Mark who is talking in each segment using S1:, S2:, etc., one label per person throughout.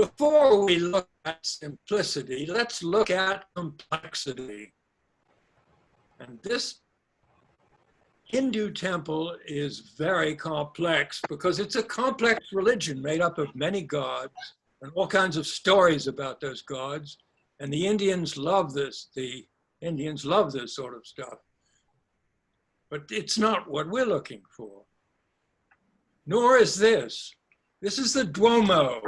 S1: Before we look at simplicity, let's look at complexity. And this Hindu temple is very complex because it's a complex religion made up of many gods and all kinds of stories about those gods. And the Indians love this. The Indians love this sort of stuff. But it's not what we're looking for. Nor is this. This is the Duomo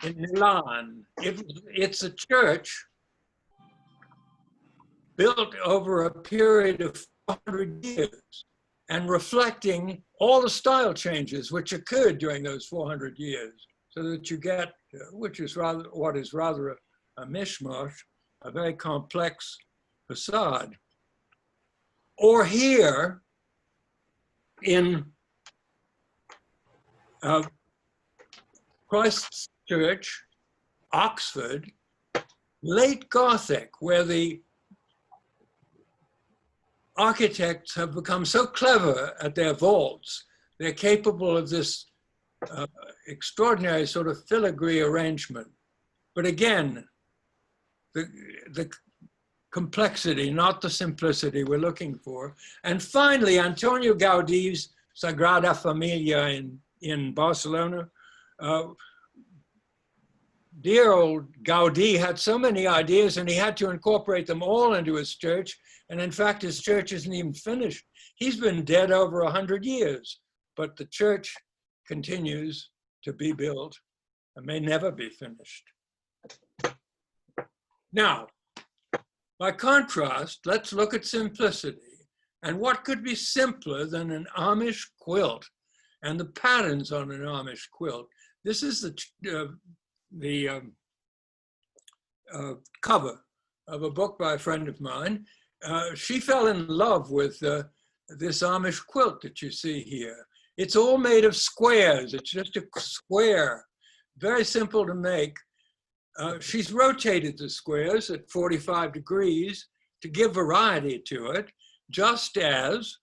S1: in Milan. It's a church built over a period of 400 years and reflecting all the style changes which occurred during those 400 years, so that you get, what is rather a mishmash, a very complex facade. Or here in Christ's Church, Oxford, late Gothic, where the architects have become so clever at their vaults, they're capable of this extraordinary sort of filigree arrangement. But again, the complexity, not the simplicity we're looking for. And finally, Antonio Gaudi's Sagrada Familia in Barcelona. Dear old Gaudi had so many ideas and he had to incorporate them all into his church. And in fact, his church isn't even finished. He's been dead over 100 years, but the church continues to be built and may never be finished. Now, by contrast, let's look at simplicity. And what could be simpler than an Amish quilt and the patterns on an Amish quilt? This is the cover of a book by a friend of mine. She fell in love with this Amish quilt that you see here. It's all made of squares. It's just a square, very simple to make. She's rotated the squares at 45 degrees to give variety to it, just as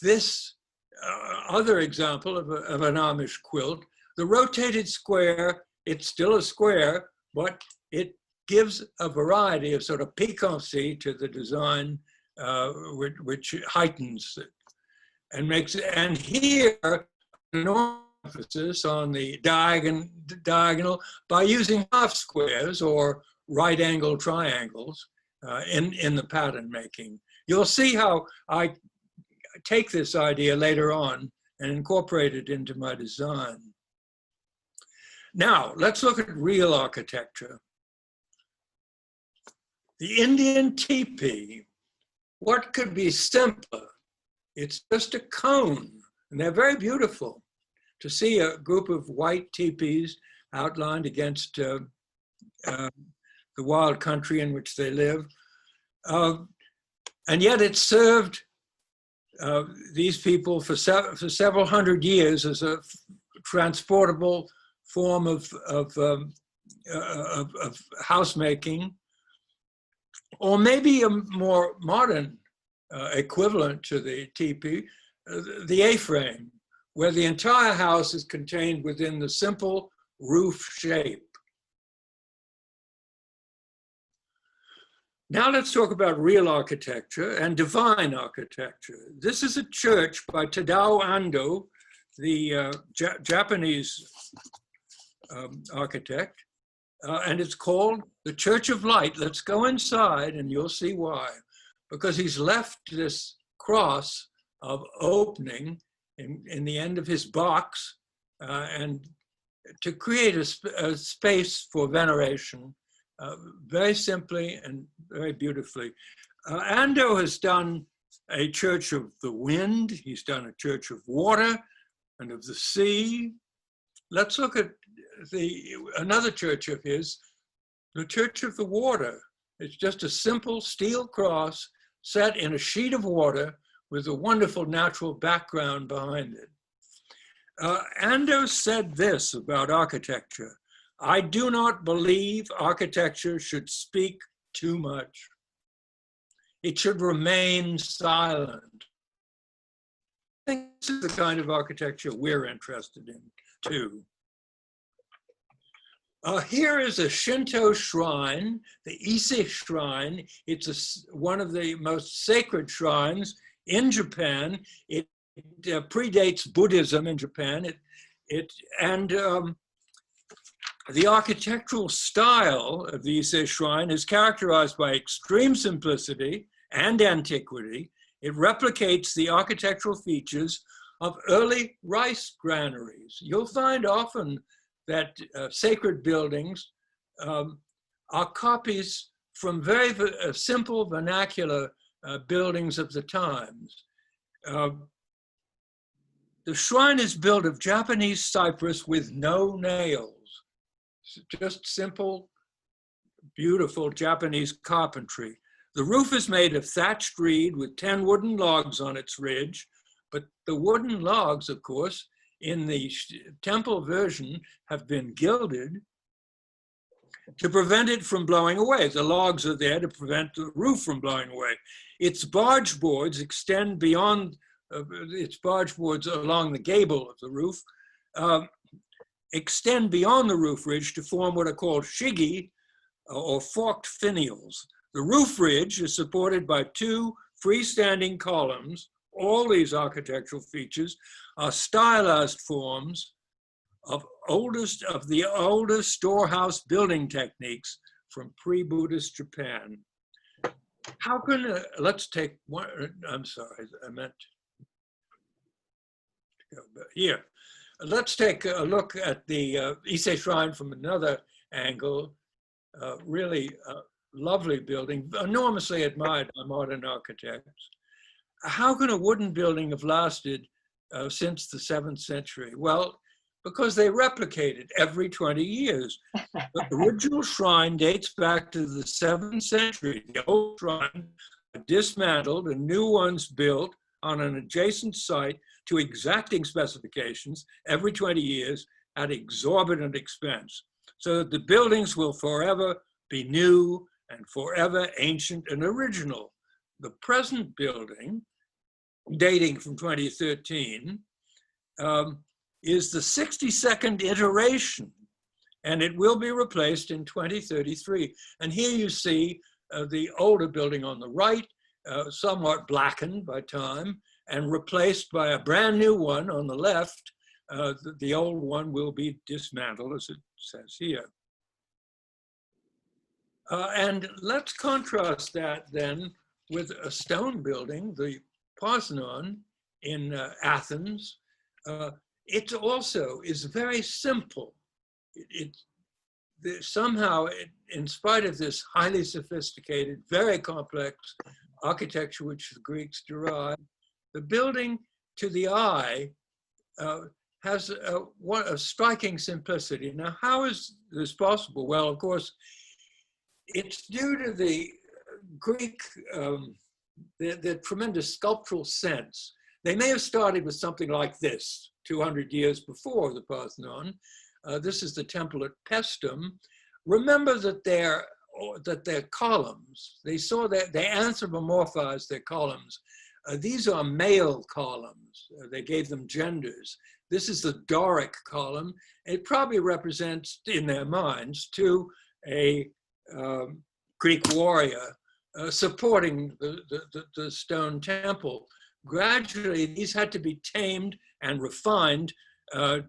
S1: this other example of an Amish quilt. The rotated square, it's still a square, but it gives a variety of sort of piquancy to the design, which heightens it and makes it. And here, an emphasis on the diagonal by using half squares or right angle triangles in the pattern making. You'll see how I take this idea later on and incorporate it into my design. Now, let's look at real architecture. The Indian teepee, what could be simpler? It's just a cone, and they're very beautiful. To see a group of white teepees outlined against the wild country in which they live. And yet it served these people for several hundred years as a transportable form of housemaking, or maybe a more modern equivalent to the teepee, the A-frame, where the entire house is contained within the simple roof shape. Now let's talk about real architecture and divine architecture. This is a church by Tadao Ando, the Japanese architect, and it's called the Church of Light. Let's go inside and you'll see why. Because he's left this cross of opening in the end of his box and to create a space for veneration, very simply and very beautifully. Ando has done a church of the wind. He's done a church of water and of the sea. Let's look at another church of his, the Church of the Water. It's just a simple steel cross set in a sheet of water with a wonderful natural background behind it. Ando said this about architecture: "I do not believe architecture should speak too much. It should remain silent." I think this is the kind of architecture we're interested in too. Here is a Shinto shrine, the Ise shrine. It's one of the most sacred shrines in Japan. It predates Buddhism in Japan. The architectural style of the Ise shrine is characterized by extreme simplicity and antiquity. It replicates the architectural features of early rice granaries. You'll find often that sacred buildings are copies from very simple vernacular buildings of the times. The shrine is built of Japanese cypress with no nails. Just simple, beautiful Japanese carpentry. The roof is made of thatched reed with 10 wooden logs on its ridge, but the wooden logs, of course, in the temple version have been gilded to prevent it from blowing away. The logs are there to prevent the roof from blowing away. Its barge boards extend beyond, its barge boards along the gable of the roof, extend beyond the roof ridge to form what are called shigi, or forked finials. The roof ridge is supported by 2 freestanding columns. All these architectural features are stylized forms of the oldest storehouse building techniques from pre-Buddhist Japan. How can, let's take one, I'm sorry, I meant to go here. Let's take a look at the Ise Shrine from another angle. Really lovely building, enormously admired by modern architects. How can a wooden building have lasted since the 7th century? Well, because they replicate it every 20 years. The original shrine dates back to the 7th century. The old shrine dismantled and new ones built on an adjacent site to exacting specifications every 20 years at exorbitant expense, so that the buildings will forever be new and forever ancient and original. The present building, dating from 2013, is the 62nd iteration, and it will be replaced in 2033. And here you see the older building on the right, somewhat blackened by time, and replaced by a brand new one on the left. The old one will be dismantled, as it says here. And let's contrast that then with a stone building, the Parthenon in Athens. It also is very simple. Somehow, in spite of this highly sophisticated, very complex architecture which the Greeks derived, the building to the eye has a striking simplicity. Now, how is this possible? Well, of course, it's due to the Greek, the tremendous sculptural sense. They may have started with something like this 200 years before the Parthenon. This is the temple at Paestum. Remember that they're columns. They saw that they anthropomorphized their columns. These are male columns. They gave them genders. This is the Doric column. It probably represents, in their minds, to a Greek warrior supporting the stone temple. Gradually, these had to be tamed and refined I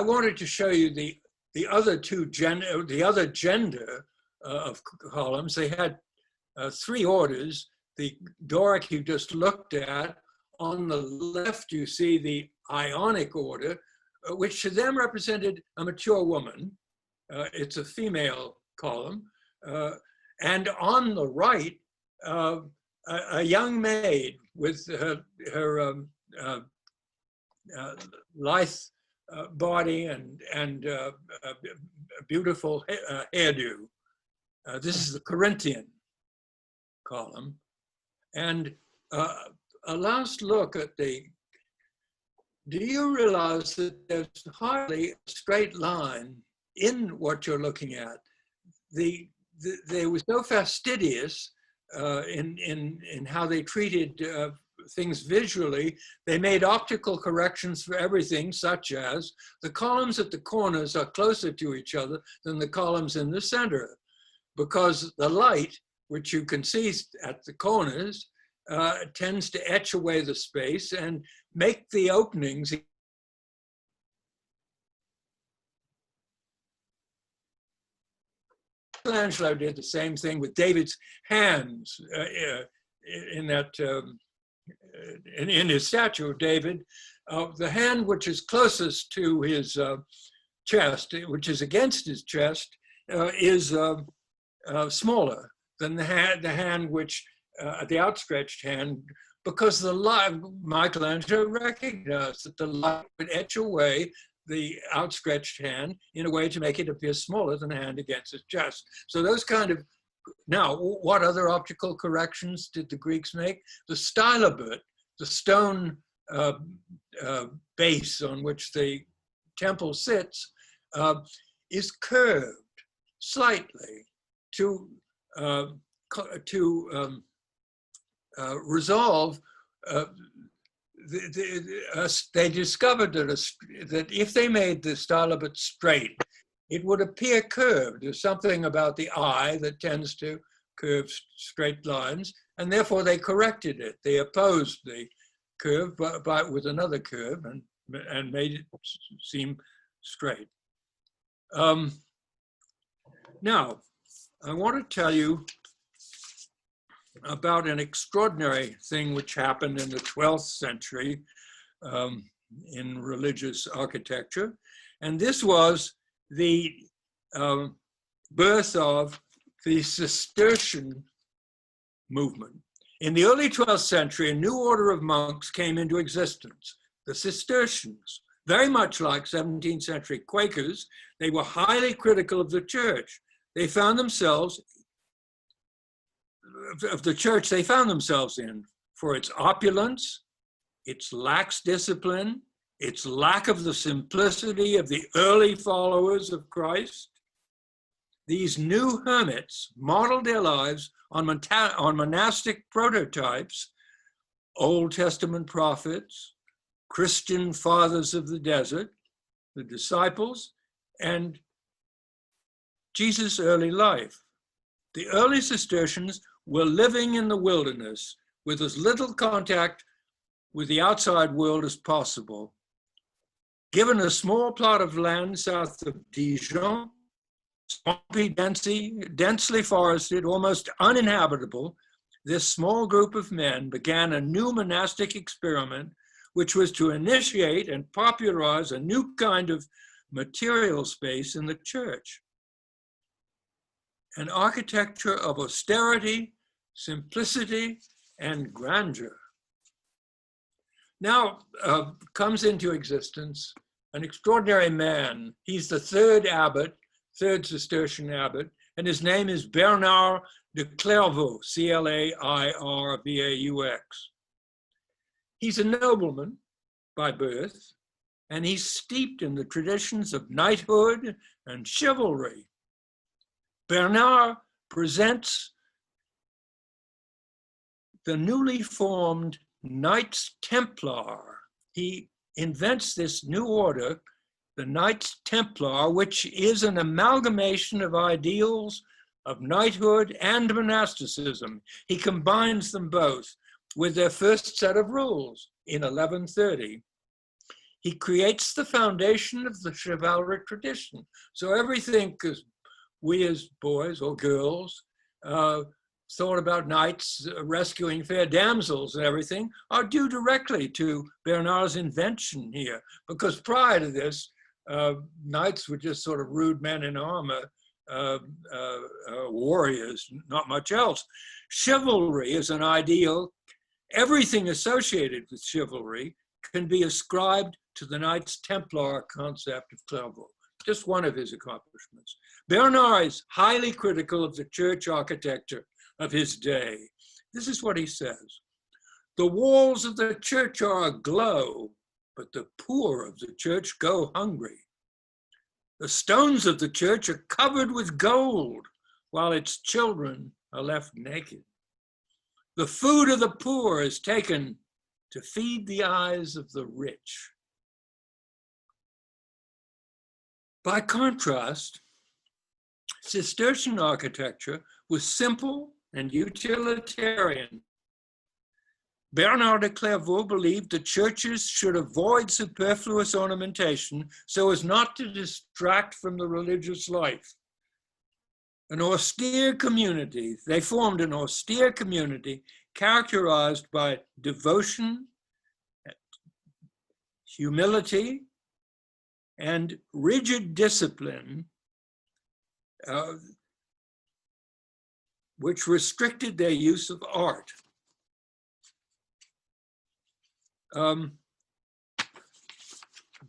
S1: wanted to show you the other gender of columns. They had 3 orders. The Doric you just looked at. On the left, you see the Ionic order, which to them represented a mature woman. It's a female column. And on the right, a young maid with her lithe body and a beautiful hairdo. This is the Corinthian column. And a last look at do you realize that there's hardly a straight line in what you're looking at? They were so fastidious in how they treated things visually, they made optical corrections for everything, such as the columns at the corners are closer to each other than the columns in the center, because the light, which you can see at the corners, tends to etch away the space and make the openings. Michelangelo did the same thing with David's hands in that in his statue of David. The hand which is closest to his chest, which is against his chest, is smaller than the hand which the outstretched hand, because the light, Michelangelo recognized that the light would etch away the outstretched hand in a way to make it appear smaller than the hand against his chest. So those kind of, now what other optical corrections did the Greeks make? The stylobate, the stone base on which the temple sits, is curved slightly to resolve. They discovered that if they made the stylobate straight, it would appear curved. There's something about the eye that tends to curve straight lines, and therefore they corrected it. They opposed the curve with another curve and made it seem straight. Now, I want to tell you about an extraordinary thing which happened in the 12th century in religious architecture. And this was the birth of the Cistercian movement. In the early 12th century, a new order of monks came into existence, the Cistercians. Very much like 17th century Quakers, they were highly critical of the church. They found themselves of the church they found themselves in for its opulence, its lax discipline, its lack of the simplicity of the early followers of Christ. These new hermits modeled their lives on monastic prototypes, Old Testament prophets, Christian fathers of the desert, the disciples, and Jesus' early life. The early Cistercians were living in the wilderness with as little contact with the outside world as possible. Given a small plot of land south of Dijon, swampy, densely forested, almost uninhabitable, this small group of men began a new monastic experiment, which was to initiate and popularize a new kind of material space in the church. An architecture of austerity, simplicity, and grandeur. Now comes into existence an extraordinary man. He's the third Cistercian abbot, and his name is Bernard de Clairvaux, C-L-A-I-R-V-A-U-X. He's a nobleman by birth, and he's steeped in the traditions of knighthood and chivalry. Bernard presents the newly formed Knights Templar. He invents this new order, the Knights Templar, which is an amalgamation of ideals of knighthood and monasticism. He combines them both with their first set of rules in 1130. He creates the foundation of the chivalric tradition. So everything, because we as boys or girls thought about knights rescuing fair damsels and everything, are due directly to Bernard's invention here. Because prior to this, knights were just sort of rude men in armor, warriors, not much else. Chivalry is an ideal. Everything associated with chivalry can be ascribed to the Knights Templar concept of Clairvaux, just one of his accomplishments. Bernard is highly critical of the church architecture of his day. This is what he says: "The walls of the church are aglow, but the poor of the church go hungry. The stones of the church are covered with gold, while its children are left naked. The food of the poor is taken to feed the eyes of the rich. By contrast, Cistercian architecture was simple and utilitarian. Bernard de Clairvaux believed that churches should avoid superfluous ornamentation so as not to distract from the religious life. An austere community, they formed an austere community characterized by devotion, humility, and rigid discipline, which restricted their use of art.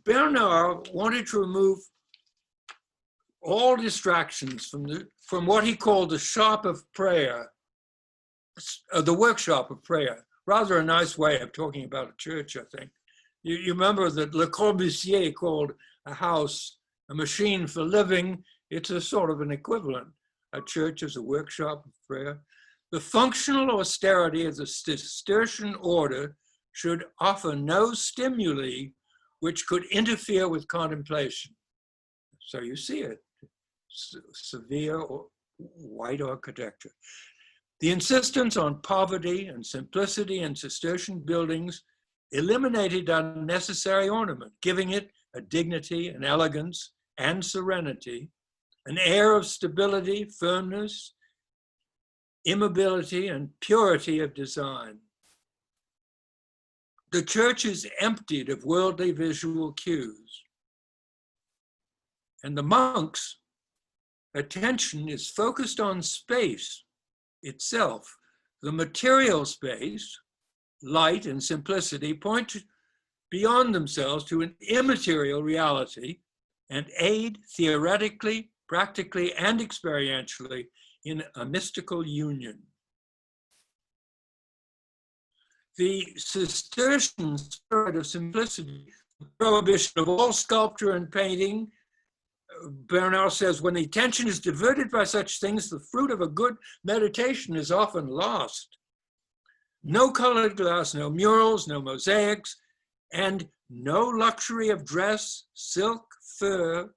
S1: Bernard wanted to remove all distractions from what he called the shop of prayer, the workshop of prayer. Rather a nice way of talking about a church, I think. You remember that Le Corbusier called a house a machine for living. It's a sort of an equivalent. A church is a workshop of prayer. The functional austerity of the Cistercian order should offer no stimuli which could interfere with contemplation. So you see it, severe or white architecture. The insistence on poverty and simplicity in Cistercian buildings eliminated unnecessary ornament, giving it a dignity, an elegance, and serenity, an air of stability, firmness, immobility, and purity of design. The church is emptied of worldly visual cues. And the monks' attention is focused on space itself. The material space, light and simplicity, point beyond themselves to an immaterial reality and aid theoretically, practically, and experientially in a mystical union. The Cistercian spirit of simplicity, prohibition of all sculpture and painting. Bernard says, when the attention is diverted by such things, the fruit of a good meditation is often lost. No colored glass, no murals, no mosaics, and no luxury of dress, silk, fur,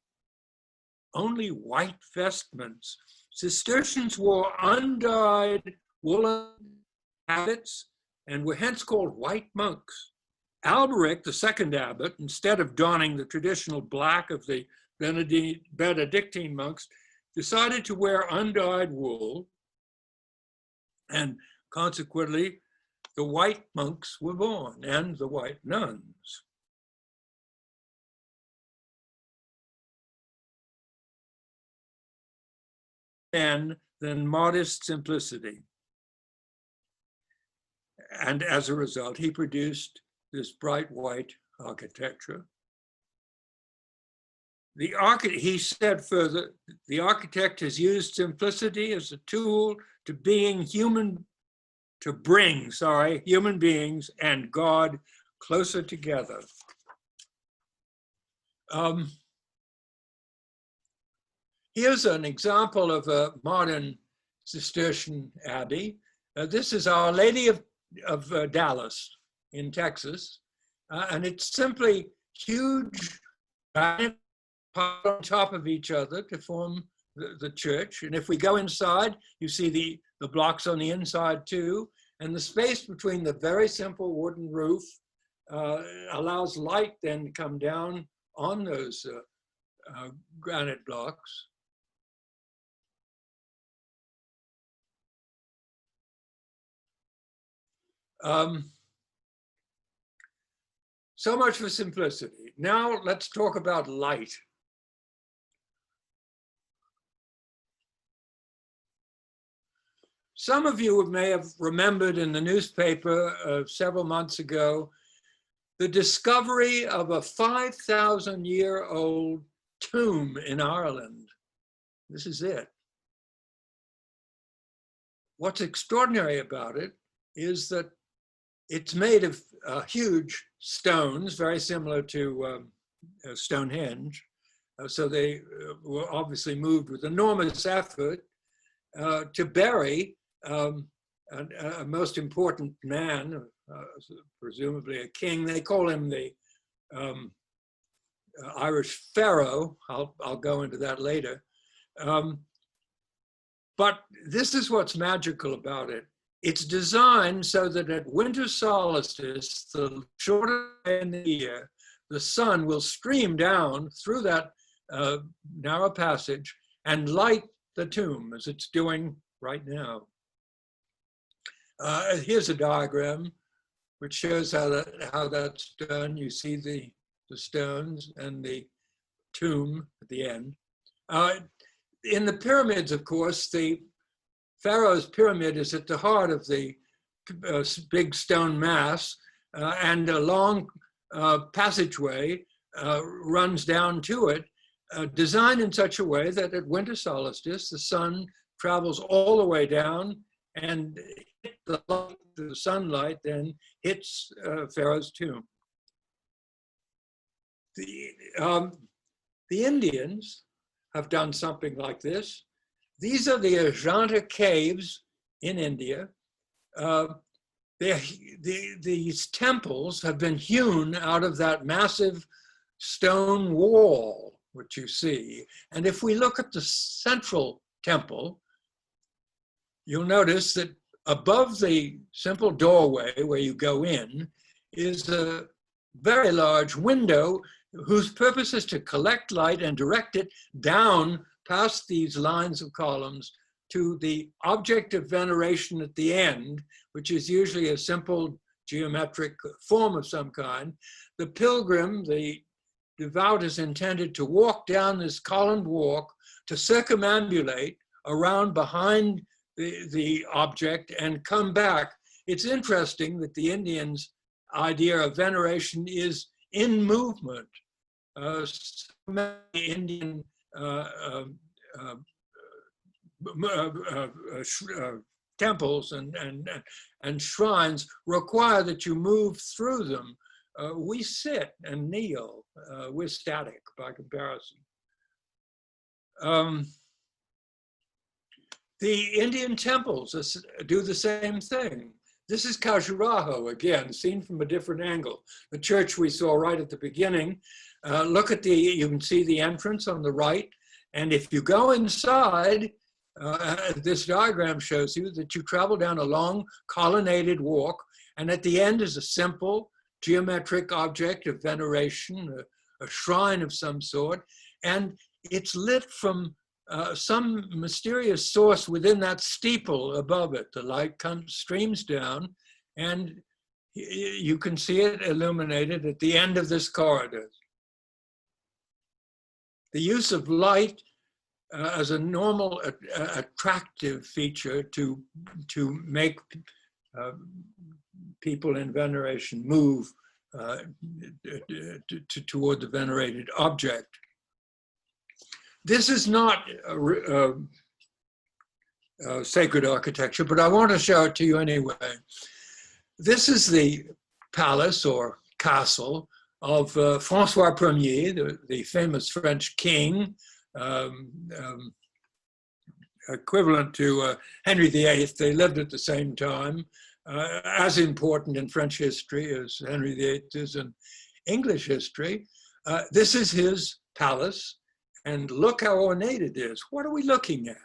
S1: only white vestments. Cistercians wore undyed woolen habits and were hence called white monks. Alberic, the second abbot, instead of donning the traditional black of the Benedictine monks, decided to wear undyed wool, and consequently, the white monks were born and the white nuns. And then modest simplicity. And as a result, he produced this bright white architecture. He said further, the architect has used simplicity as a tool to bring human beings and God closer together. Here's an example of a modern Cistercian abbey. This is Our Lady of Dallas in Texas, and it's simply huge granite piled on top of each other to form the church. And if we go inside, you see the blocks on the inside too, and the space between the very simple wooden roof allows light then to come down on those granite blocks. So much for simplicity. Now let's talk about light. Some of you may have remembered in the newspaper several months ago the discovery of a 5,000-year-old tomb in Ireland. This is it. What's extraordinary about it is that it's made of huge stones, very similar to Stonehenge. So they were obviously moved with enormous effort to bury a most important man, presumably a king. They call him the Irish pharaoh. I'll go into that later. But this is what's magical about it. It's designed so that at winter solstice, the shorter day in the year, the sun will stream down through that narrow passage and light the tomb, as it's doing right now. Here's a diagram which shows how that's done. You see the stones and the tomb at the end. In the pyramids, of course, the Pharaoh's pyramid is at the heart of the big stone mass, and a long passageway runs down to it, designed in such a way that at winter solstice, the sun travels all the way down, and the sunlight then hits Pharaoh's tomb. The Indians have done something like this. These are the Ajanta caves in India. These temples have been hewn out of that massive stone wall, which you see. And if we look at the central temple, you'll notice that above the simple doorway where you go in is a very large window whose purpose is to collect light and direct it down past these lines of columns to the object of veneration at the end, which is usually a simple geometric form of some kind. The pilgrim, the devout, is intended to walk down this columned walk to circumambulate around behind the object and come back. It's interesting that the Indians' idea of veneration is in movement. So many Indian temples and shrines require that you move through them. We sit and kneel. We're static by comparison. The Indian temples do the same thing. This is Khajuraho, again, seen from a different angle. The church we saw right at the beginning. Look at you can see the entrance on the right. And if you go inside, this diagram shows you that you travel down a long colonnaded walk, and at the end is a simple geometric object of veneration, a shrine of some sort, and it's lit from some mysterious source within that steeple above it. The light streams down, and you can see it illuminated at the end of this corridor. The use of light as a normal attractive feature to make people in veneration move toward the venerated object. This is not sacred architecture, but I want to show it to you anyway. This is the palace or castle of François Ier, the famous French king, equivalent to Henry VIII. They lived at the same time, as important in French history as Henry VIII is in English history. This is his palace, and look how ornate it is. What are we looking at?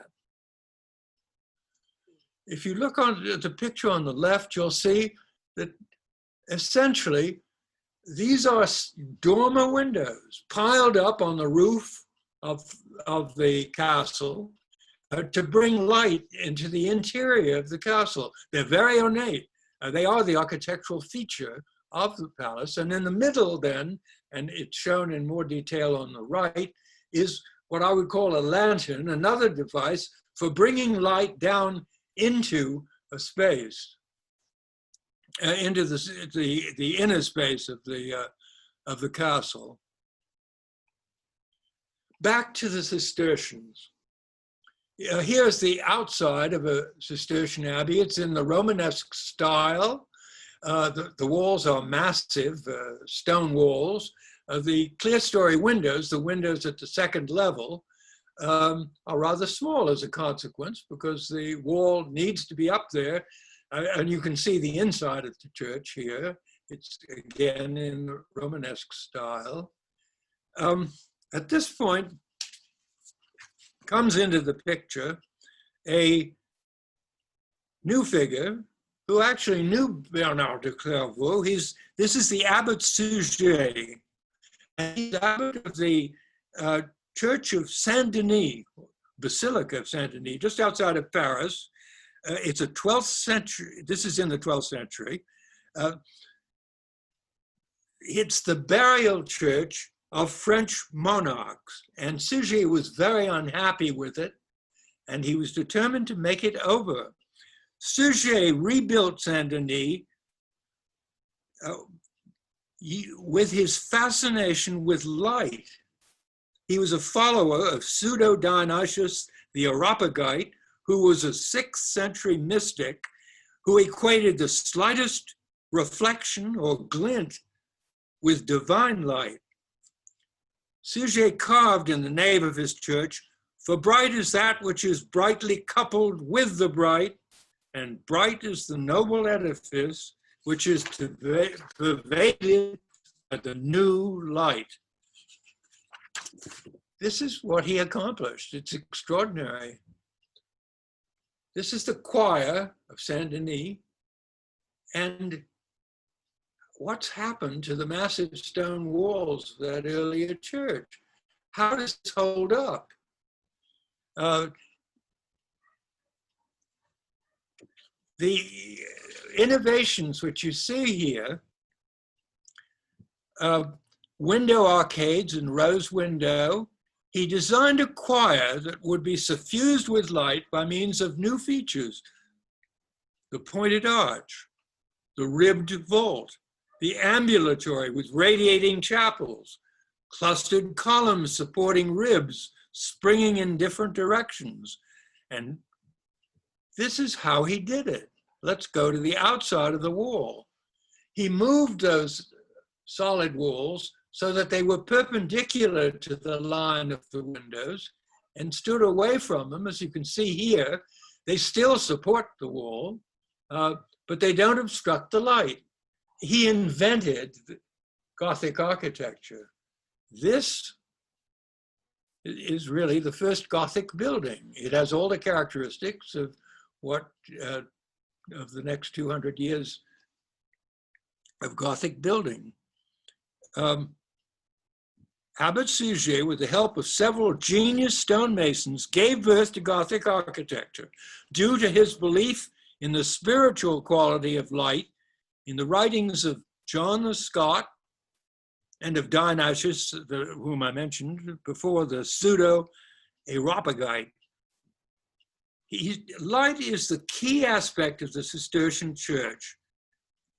S1: If you look at the picture on the left, you'll see that essentially these are dormer windows piled up on the roof of the castle to bring light into the interior of the castle. They're very ornate. They are the architectural feature of the palace. And in the middle then, and it's shown in more detail on the right, is what I would call a lantern, another device for bringing light down into a space, into the inner space of the castle. Back to the Cistercians. Here's the outside of a Cistercian abbey. It's in the Romanesque style. The walls are massive stone walls. The clerestory windows, the windows at the second level, are rather small as a consequence, because the wall needs to be up there And you can see the inside of the church here. It's again in Romanesque style. At this point, comes into the picture a new figure who actually knew Bernard de Clairvaux. This is the Abbot Suger, and he's abbot of the Church of Saint Denis, Basilica of Saint Denis, just outside of Paris. It's a 12th century, this is in the 12th century. It's the burial church of French monarchs, and Suger was very unhappy with it, and he was determined to make it over. Suger rebuilt Saint Denis with his fascination with light. He was a follower of Pseudo-Dionysius the Areopagite, who was a 6th century mystic who equated the slightest reflection or glint with divine light. Suger carved in the nave of his church, "For bright is that which is brightly coupled with the bright, and bright is the noble edifice which is pervaded by the new light." This is what he accomplished. It's extraordinary. This is the choir of Saint Denis. And what's happened to the massive stone walls of that earlier church? How does this hold up? The innovations which you see here, window arcades and rose window, he designed a choir that would be suffused with light by means of new features: the pointed arch, the ribbed vault, the ambulatory with radiating chapels, clustered columns supporting ribs springing in different directions. And this is how he did it. Let's go to the outside of the wall. He moved those solid walls so that they were perpendicular to the line of the windows and stood away from them. As you can see here, they still support the wall, but they don't obstruct the light. He invented Gothic architecture. This is really the first Gothic building. It has all the characteristics of what of the next 200 years of Gothic building. Abbot Suger, with the help of several genius stonemasons, gave birth to Gothic architecture due to his belief in the spiritual quality of light in the writings of John the Scot and of Dionysius, whom I mentioned before, the Pseudo-Areopagite. Light is the key aspect of the Cistercian church.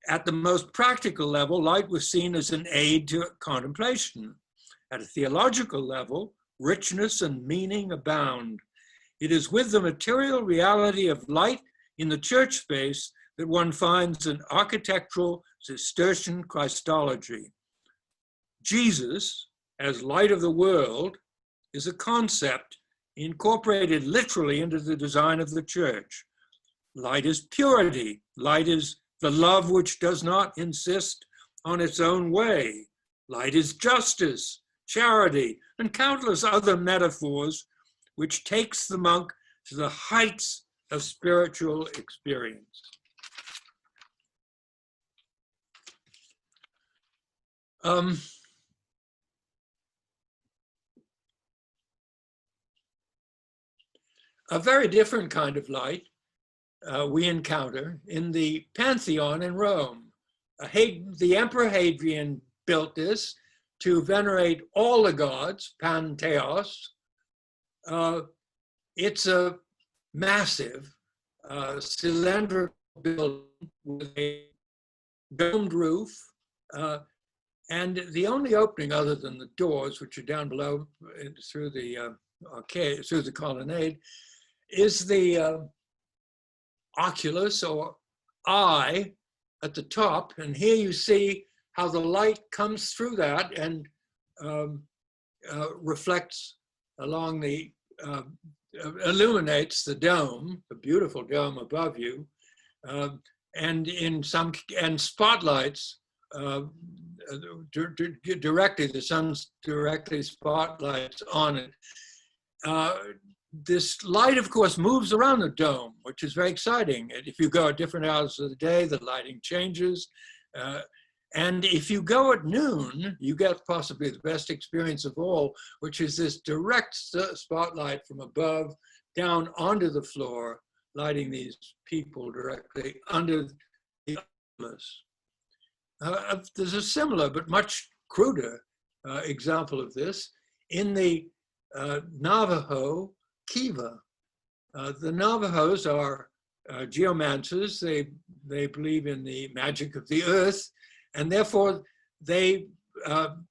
S1: At the most practical level, light was seen as an aid to contemplation. At a theological level, richness and meaning abound. It is with the material reality of light in the church space that one finds an architectural Cistercian Christology. Jesus, as light of the world, is a concept incorporated literally into the design of the church. Light is purity. Light is the love which does not insist on its own way. Light is justice, charity, and countless other metaphors which takes the monk to the heights of spiritual experience. A very different kind of light we encounter in the Pantheon in Rome. The Emperor Hadrian built this to venerate all the gods, Pantheos. It's a massive cylindrical building with a domed roof, and the only opening other than the doors, which are down below through the arcade, through the colonnade, is the oculus or eye at the top. And here you see how the light comes through that and reflects along the, illuminates the dome, the beautiful dome above you. and spotlights directly. The sun's directly spotlights on it. This light, of course, moves around the dome, which is very exciting. And if you go at different hours of the day, the lighting changes. And if you go at noon, you get possibly the best experience of all, which is this direct spotlight from above down onto the floor, lighting these people directly under the oculus. There's a similar but much cruder example of this in the Navajo kiva. The Navajos are geomancers. They believe in the magic of the earth, and therefore they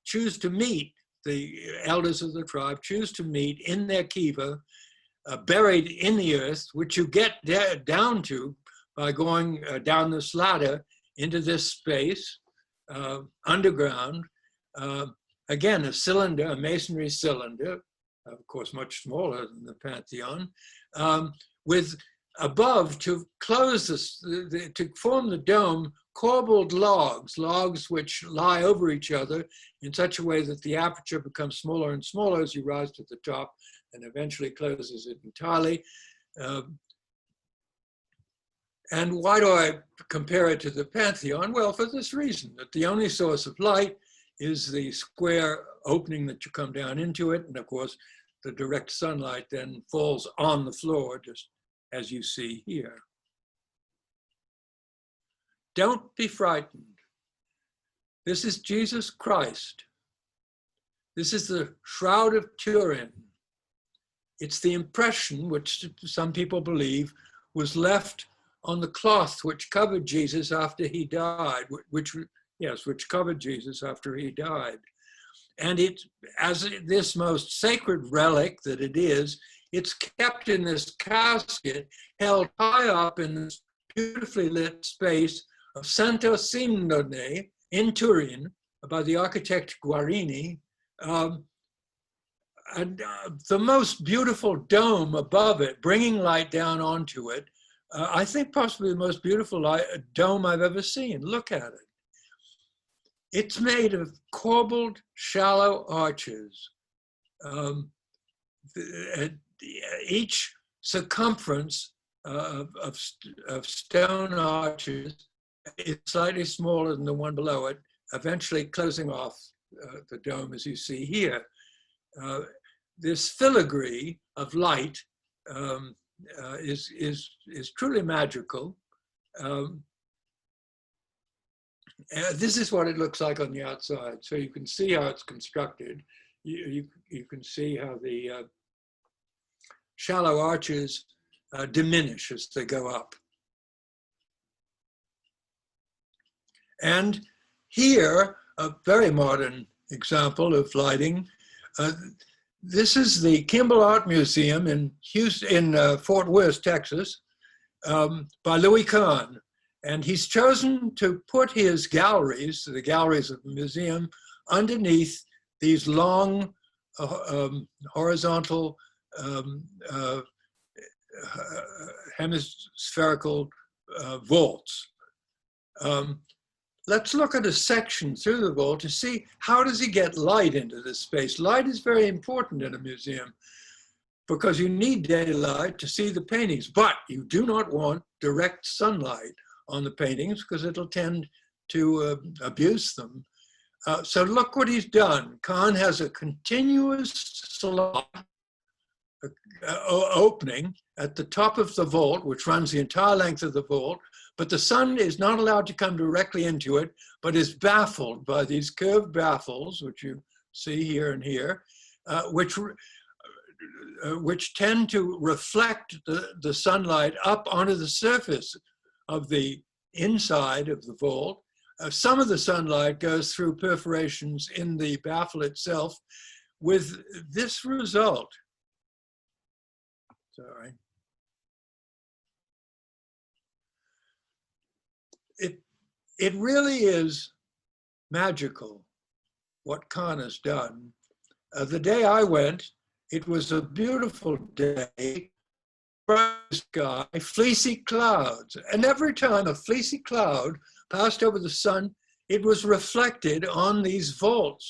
S1: choose to meet, the elders of the tribe choose to meet in their kiva, buried in the earth, which you get down to by going down this ladder into this space, underground. Again, a cylinder, a masonry cylinder, of course, much smaller than the Pantheon, with above, to close this, to form the dome, corbelled logs which lie over each other in such a way that the aperture becomes smaller and smaller as you rise to the top and eventually closes it entirely. And why do I compare it to the Pantheon? Well, for this reason, that the only source of light is the square opening that you come down into it. And of course, the direct sunlight then falls on the floor, just as you see here. Don't be frightened. This is Jesus Christ. This is the Shroud of Turin. It's the impression, which some people believe, was left on the cloth which covered Jesus after he died, which covered Jesus after he died. And it, as this most sacred relic that it is, it's kept in this casket, held high up in this beautifully lit space of Santo Simone in Turin by the architect Guarini. The most beautiful dome above it, bringing light down onto it. I think possibly the most beautiful dome I've ever seen. Look at it. It's made of corbelled, shallow arches. Each circumference of stone arches is slightly smaller than the one below it, eventually closing off the dome as you see here. This filigree of light is truly magical. This is what it looks like on the outside. So you can see how it's constructed. You can see how the shallow arches diminish as they go up. And here, a very modern example of lighting. This is the Kimball Art Museum in Fort Worth, Texas, by Louis Kahn. And he's chosen to put his galleries, the galleries of the museum, underneath these long horizontal hemispherical vaults. Let's look at a section through the vault to see how does he get light into this space. Light is very important in a museum because you need daylight to see the paintings, but you do not want direct sunlight on the paintings because it'll tend to abuse them. So look what he's done. Kahn has a continuous slot opening at the top of the vault, which runs the entire length of the vault, but the sun is not allowed to come directly into it, but is baffled by these curved baffles, which you see here and here, which tend to reflect the sunlight up onto the surface of the inside of the vault. Some of the sunlight goes through perforations in the baffle itself with this result. Sorry. It really is magical what Kahn has done. The day I went, it was a beautiful day, bright sky, fleecy clouds. And every time a fleecy cloud passed over the sun, it was reflected on these vaults.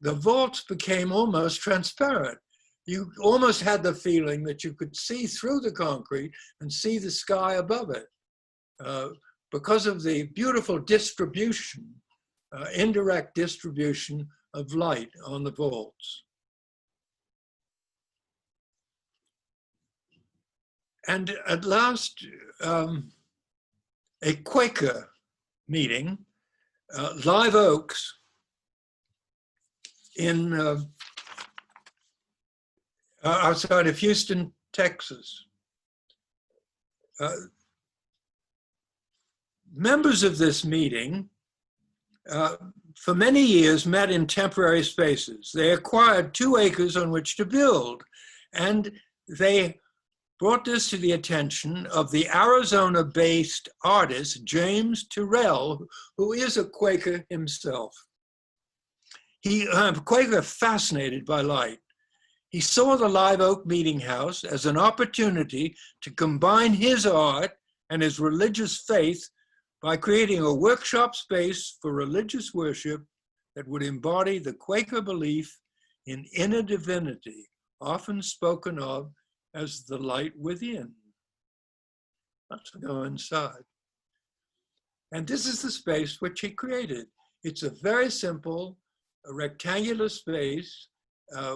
S1: The vaults became almost transparent. You almost had the feeling that you could see through the concrete and see the sky above it because of the beautiful distribution, indirect distribution of light on the vaults. And at last, a Quaker meeting, Live Oaks in outside of Houston, Texas. Members of this meeting for many years met in temporary spaces. They acquired 2 acres on which to build, and they brought this to the attention of the Arizona-based artist, James Turrell, who is a Quaker himself. Quaker fascinated by light. He saw the Live Oak Meeting House as an opportunity to combine his art and his religious faith by creating a workshop space for religious worship that would embody the Quaker belief in inner divinity, often spoken of as the light within. Let's go inside. And this is the space which he created. It's a very simple, a rectangular space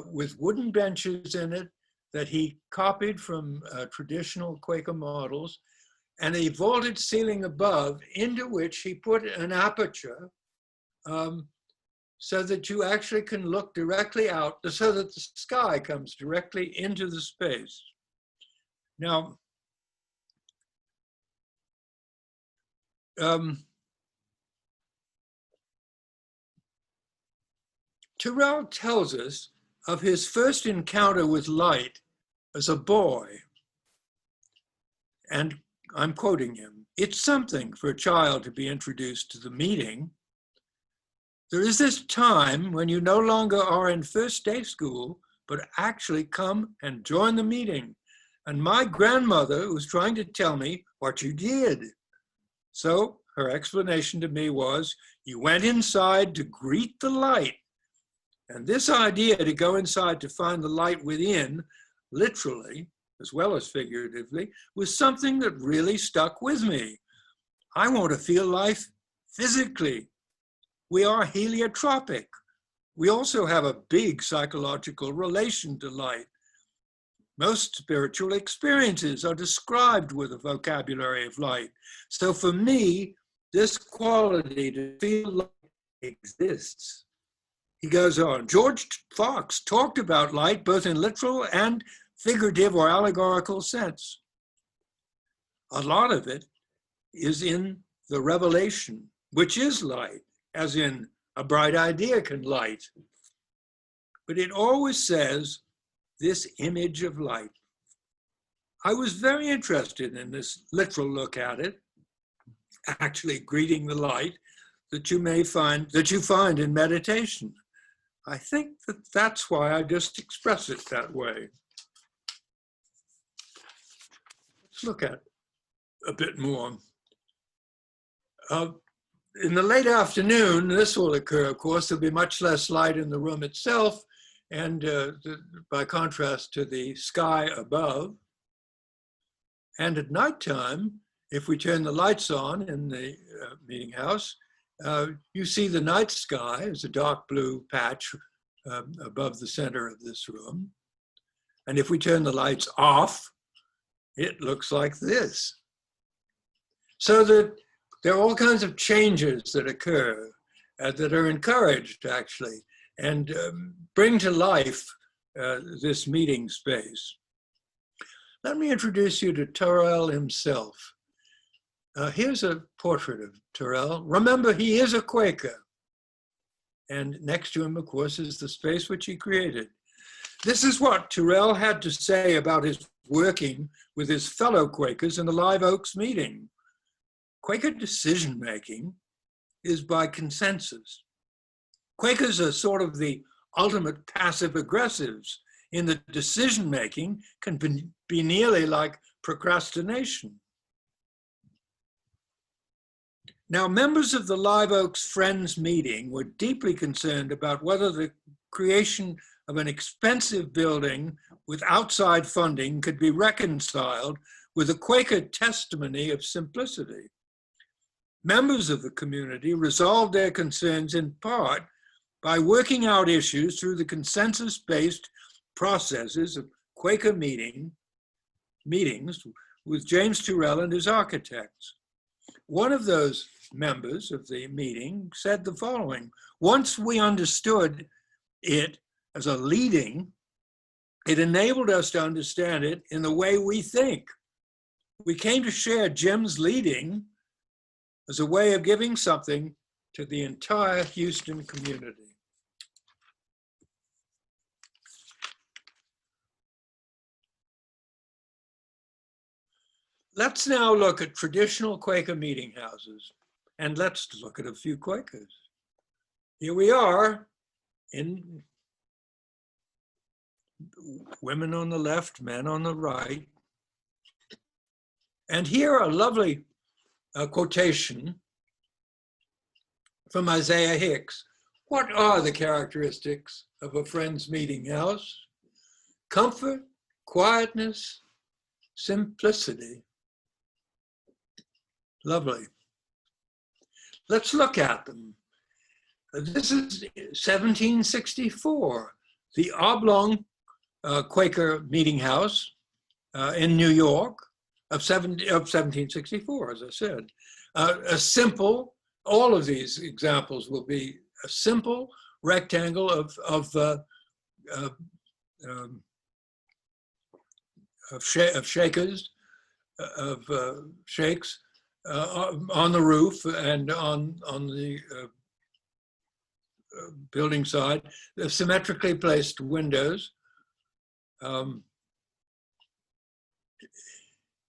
S1: with wooden benches in it that he copied from traditional Quaker models, and a vaulted ceiling above into which he put an aperture so that you actually can look directly out, so that the sky comes directly into the space. Now, Turrell tells us of his first encounter with light as a boy. And I'm quoting him, "It's something for a child to be introduced to the meeting. There is this time when you no longer are in first day school, but actually come and join the meeting. And my grandmother was trying to tell me what you did. So her explanation to me was, you went inside to greet the light. And this idea to go inside to find the light within, literally, as well as figuratively, was something that really stuck with me. I want to feel life physically. We are heliotropic. We also have a big psychological relation to light. Most spiritual experiences are described with a vocabulary of light. So for me, this quality to feel light exists." He goes on, George Fox talked about light both in literal and figurative or allegorical sense. A lot of it is in the revelation, which is light, as in a bright idea can light. But it always says this image of light. I was very interested in this literal look at it, actually greeting the light that you find in meditation. I think that that's why I just express it that way. Let's look at it a bit more. In the late afternoon, this will occur, of course. There'll be much less light in the room itself, and by contrast to the sky above. And at nighttime, if we turn the lights on in the meeting house, you see the night sky as a dark blue patch above the center of this room. And if we turn the lights off, it looks like this. So that there are all kinds of changes that occur that are encouraged, actually, and bring to life this meeting space. Let me introduce you to Turrell himself. Here's a portrait of Turrell. Remember, he is a Quaker. And next to him, of course, is the space which he created. This is what Turrell had to say about his working with his fellow Quakers in the Live Oaks meeting. Quaker decision-making is by consensus. Quakers are sort of the ultimate passive aggressives in that decision-making can be nearly like procrastination. Now, members of the Live Oaks Friends meeting were deeply concerned about whether the creation of an expensive building with outside funding could be reconciled with a Quaker testimony of simplicity. Members of the community resolved their concerns in part by working out issues through the consensus-based processes of Quaker meetings with James Turrell and his architects. One of those members of the meeting said the following: once we understood it as a leading, it enabled us to understand it in the way we think. We came to share Jim's leading as a way of giving something to the entire Houston community. Let's now look at traditional Quaker meeting houses, and let's look at a few Quakers. Here we are, in women on the left, men on the right. And here a lovely quotation from Isaiah Hicks. What are the characteristics of a Friends meeting house? Comfort, quietness, simplicity. Lovely. Let's look at them. This is 1764, the oblong Quaker meeting house in New York of 1764, as I said. A simple, all of these examples will be a simple rectangle of shakers, shakes on the roof and on the building side, the symmetrically placed windows.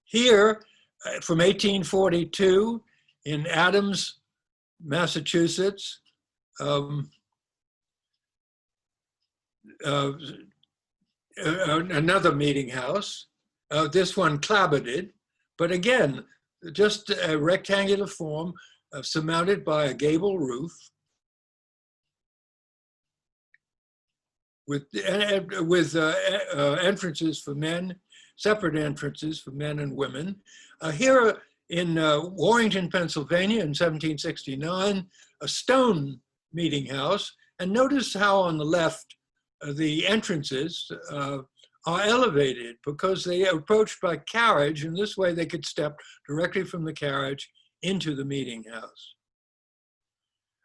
S1: Here, from 1842, in Adams, Massachusetts, another meeting house, this one clapboarded, but again, just a rectangular form surmounted by a gable roof with entrances for men, separate entrances for men and women. Here in Warrington, Pennsylvania in 1769, a stone meeting house. And notice how on the left, the entrances are elevated because they are approached by carriage, and this way they could step directly from the carriage into the meeting house.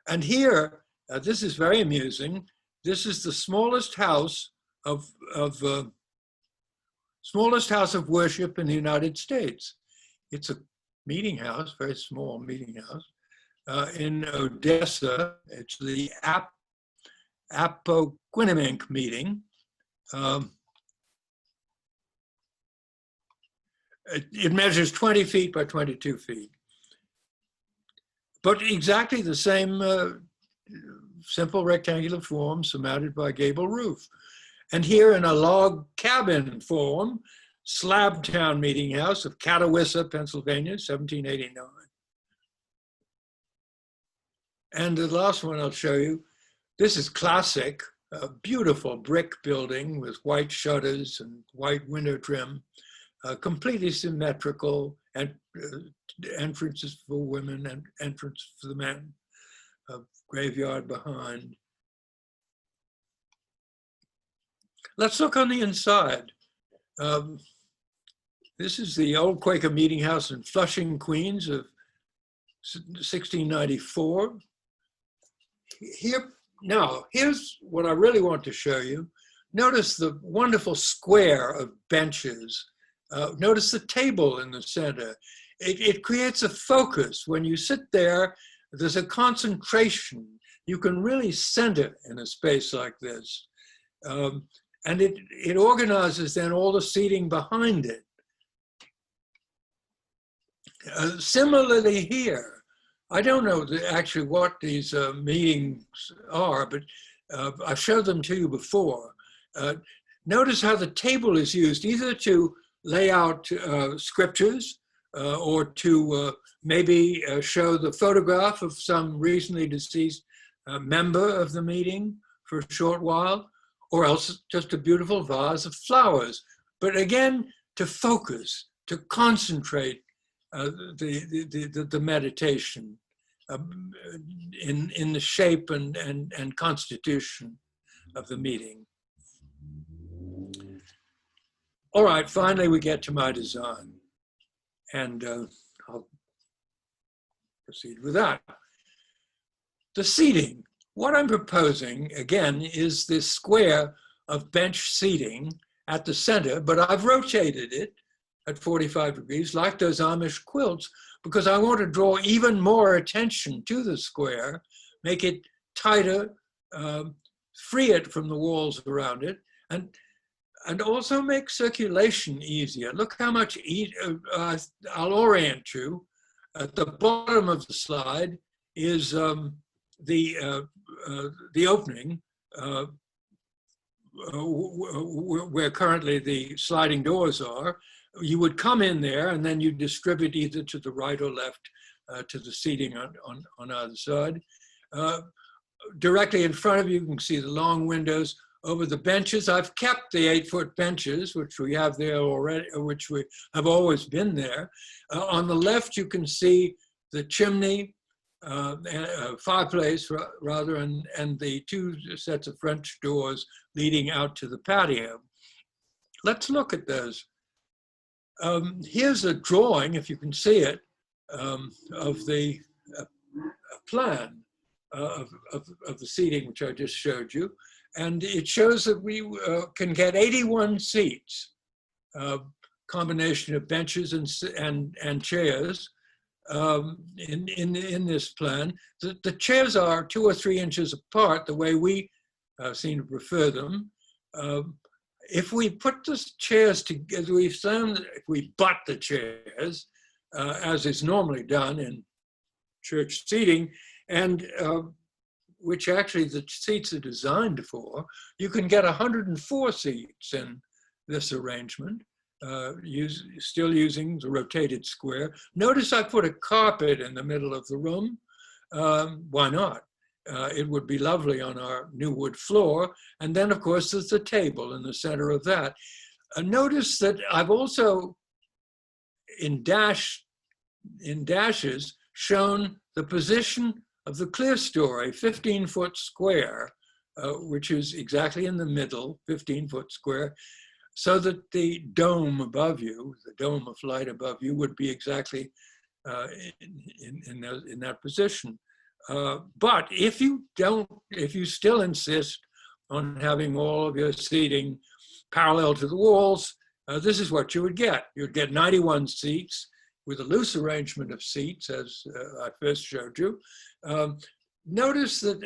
S1: And here, this is very amusing. This is the smallest house of worship in the United States. It's a meeting house, very small meeting house, in Odessa. It's the Appoquinimink meeting. It measures 20 feet by 22 feet. But exactly the same simple rectangular form surmounted by a gable roof. And here in a log cabin form, Slabtown Meeting House of Catawissa, Pennsylvania, 1789. And the last one I'll show you, this is classic, a beautiful brick building with white shutters and white window trim, completely symmetrical, and entrances for women and entrance for the men, a graveyard behind. Let's look on the inside. This is the old Quaker meeting house in Flushing, Queens of 1694. Here's what I really want to show you. Notice the wonderful square of benches. Notice the table in the center. It creates a focus. When you sit there, there's a concentration. You can really center in a space like this. And it organizes then all the seating behind it. Similarly here, I don't know actually what these meetings are, but I've showed them to you before. Notice how the table is used either to lay out scriptures or to maybe show the photograph of some recently deceased member of the meeting for a short while, or else just a beautiful vase of flowers. But again, to focus, to concentrate the meditation in the shape and constitution of the meeting. All right, finally we get to my design, and I'll proceed with that. The seating. What I'm proposing, again, is this square of bench seating at the center, but I've rotated it at 45 degrees, like those Amish quilts, because I want to draw even more attention to the square, make it tighter, free it from the walls around it, and also make circulation easier. Look how much I'll orient you. At the bottom of the slide is the opening where currently the sliding doors are. You would come in there and then you distribute either to the right or left to the seating on either side. Directly in front of you, you can see the long windows. Over the benches, I've kept the 8-foot benches, which we have there already, which we have always been there. On the left, you can see the chimney, fireplace rather, and the 2 sets of French doors leading out to the patio. Let's look at those. Here's a drawing, if you can see it, of the plan of the seating, which I just showed you. And it shows that we can get 81 seats, combination of benches and chairs in this plan. The chairs are 2 or 3 inches apart, the way we seem to prefer them. If we put the chairs together, if we butt the chairs, as is normally done in church seating, and which actually the seats are designed for, you can get 104 seats in this arrangement, still using the rotated square. Notice I put a carpet in the middle of the room. Why not? It would be lovely on our new wood floor. And then, of course, there's the table in the center of that. Notice that I've also, in dashes, shown the position of the clerestory, 15-foot square, which is exactly in the middle, 15-foot square, so that the dome above you, the dome of light above you, would be exactly in that position. But if you still insist on having all of your seating parallel to the walls, this is what you would get. You'd get 91 seats with a loose arrangement of seats, as I first showed you. Notice that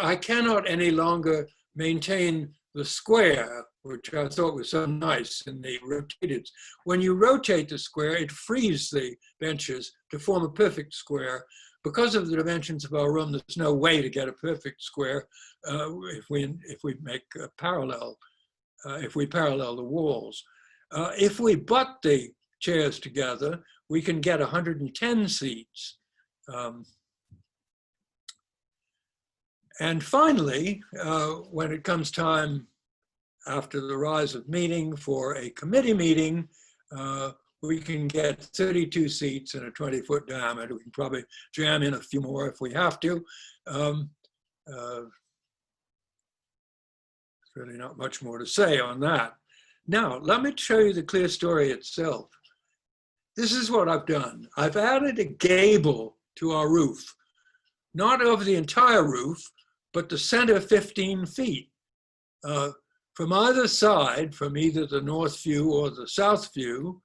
S1: I cannot any longer maintain the square, which I thought was so nice in the rotated. When you rotate the square, it frees the benches to form a perfect square. Because of the dimensions of our room, there's no way to get a perfect square if we make a parallel, if we parallel the walls. If we butt the chairs together, we can get 110 seats. And finally, when it comes time after the rise of meeting for a committee meeting, we can get 32 seats in a 20-foot diameter. We can probably jam in a few more if we have to. There's really not much more to say on that. Now, let me show you the clerestory itself. This is what I've done. I've added a gable to our roof, not over the entire roof, but the center 15 feet. From either side, from either the north view or the south view,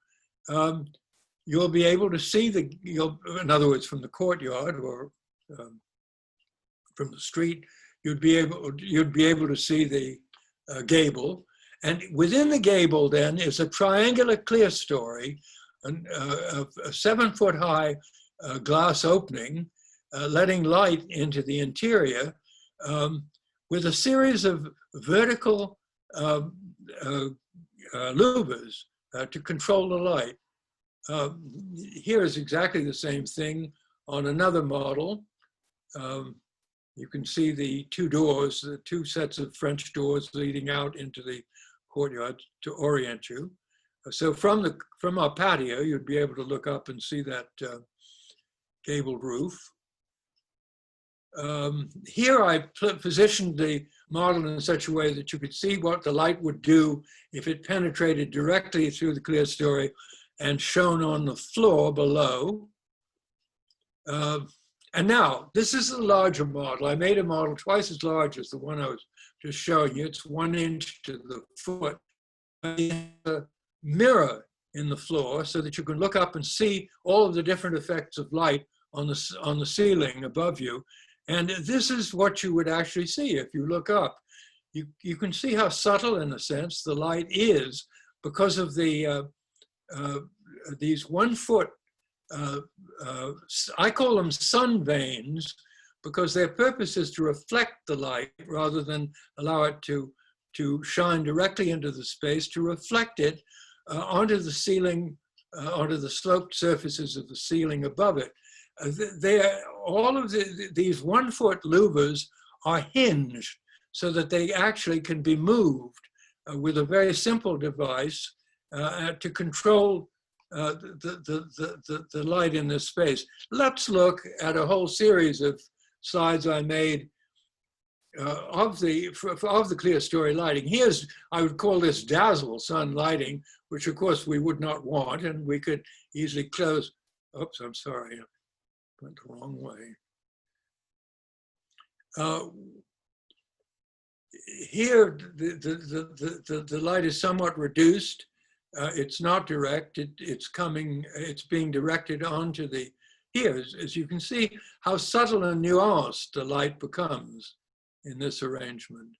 S1: you'll be able to see in other words, from the courtyard or from the street, you'd be able to see the gable. And within the gable then is a triangular clerestory, a 7-foot high glass opening, letting light into the interior, with a series of vertical louvers to control the light. Here is exactly the same thing on another model. You can see the two doors, the two sets of French doors leading out into the courtyard to orient you. So from our patio, you'd be able to look up and see that gabled roof. Here I positioned the model in such a way that you could see what the light would do if it penetrated directly through the clear story and shone on the floor below. And now, this is a larger model. I made a model twice as large as the one I was just showing you. It's 1 inch to the foot. A mirror in the floor so that you can look up and see all of the different effects of light on the ceiling above you. And this is what you would actually see if you look up. You can see how subtle, in a sense, the light is because of the these 1 foot, I call them sun vanes, because their purpose is to reflect the light rather than allow it to shine directly into the space, to reflect it onto the ceiling, onto the sloped surfaces of the ceiling above it. All of these 1 foot louvers are hinged so that they actually can be moved with a very simple device to control the light in this space. Let's look at a whole series of slides I made of the clear story lighting. Here's, I would call this dazzle sun lighting, which of course we would not want, and we could easily close. Oops, I'm sorry, I went the wrong way. Here, the light is somewhat reduced. It's not direct, it's being directed onto the, here, as you can see, how subtle and nuanced the light becomes in this arrangement.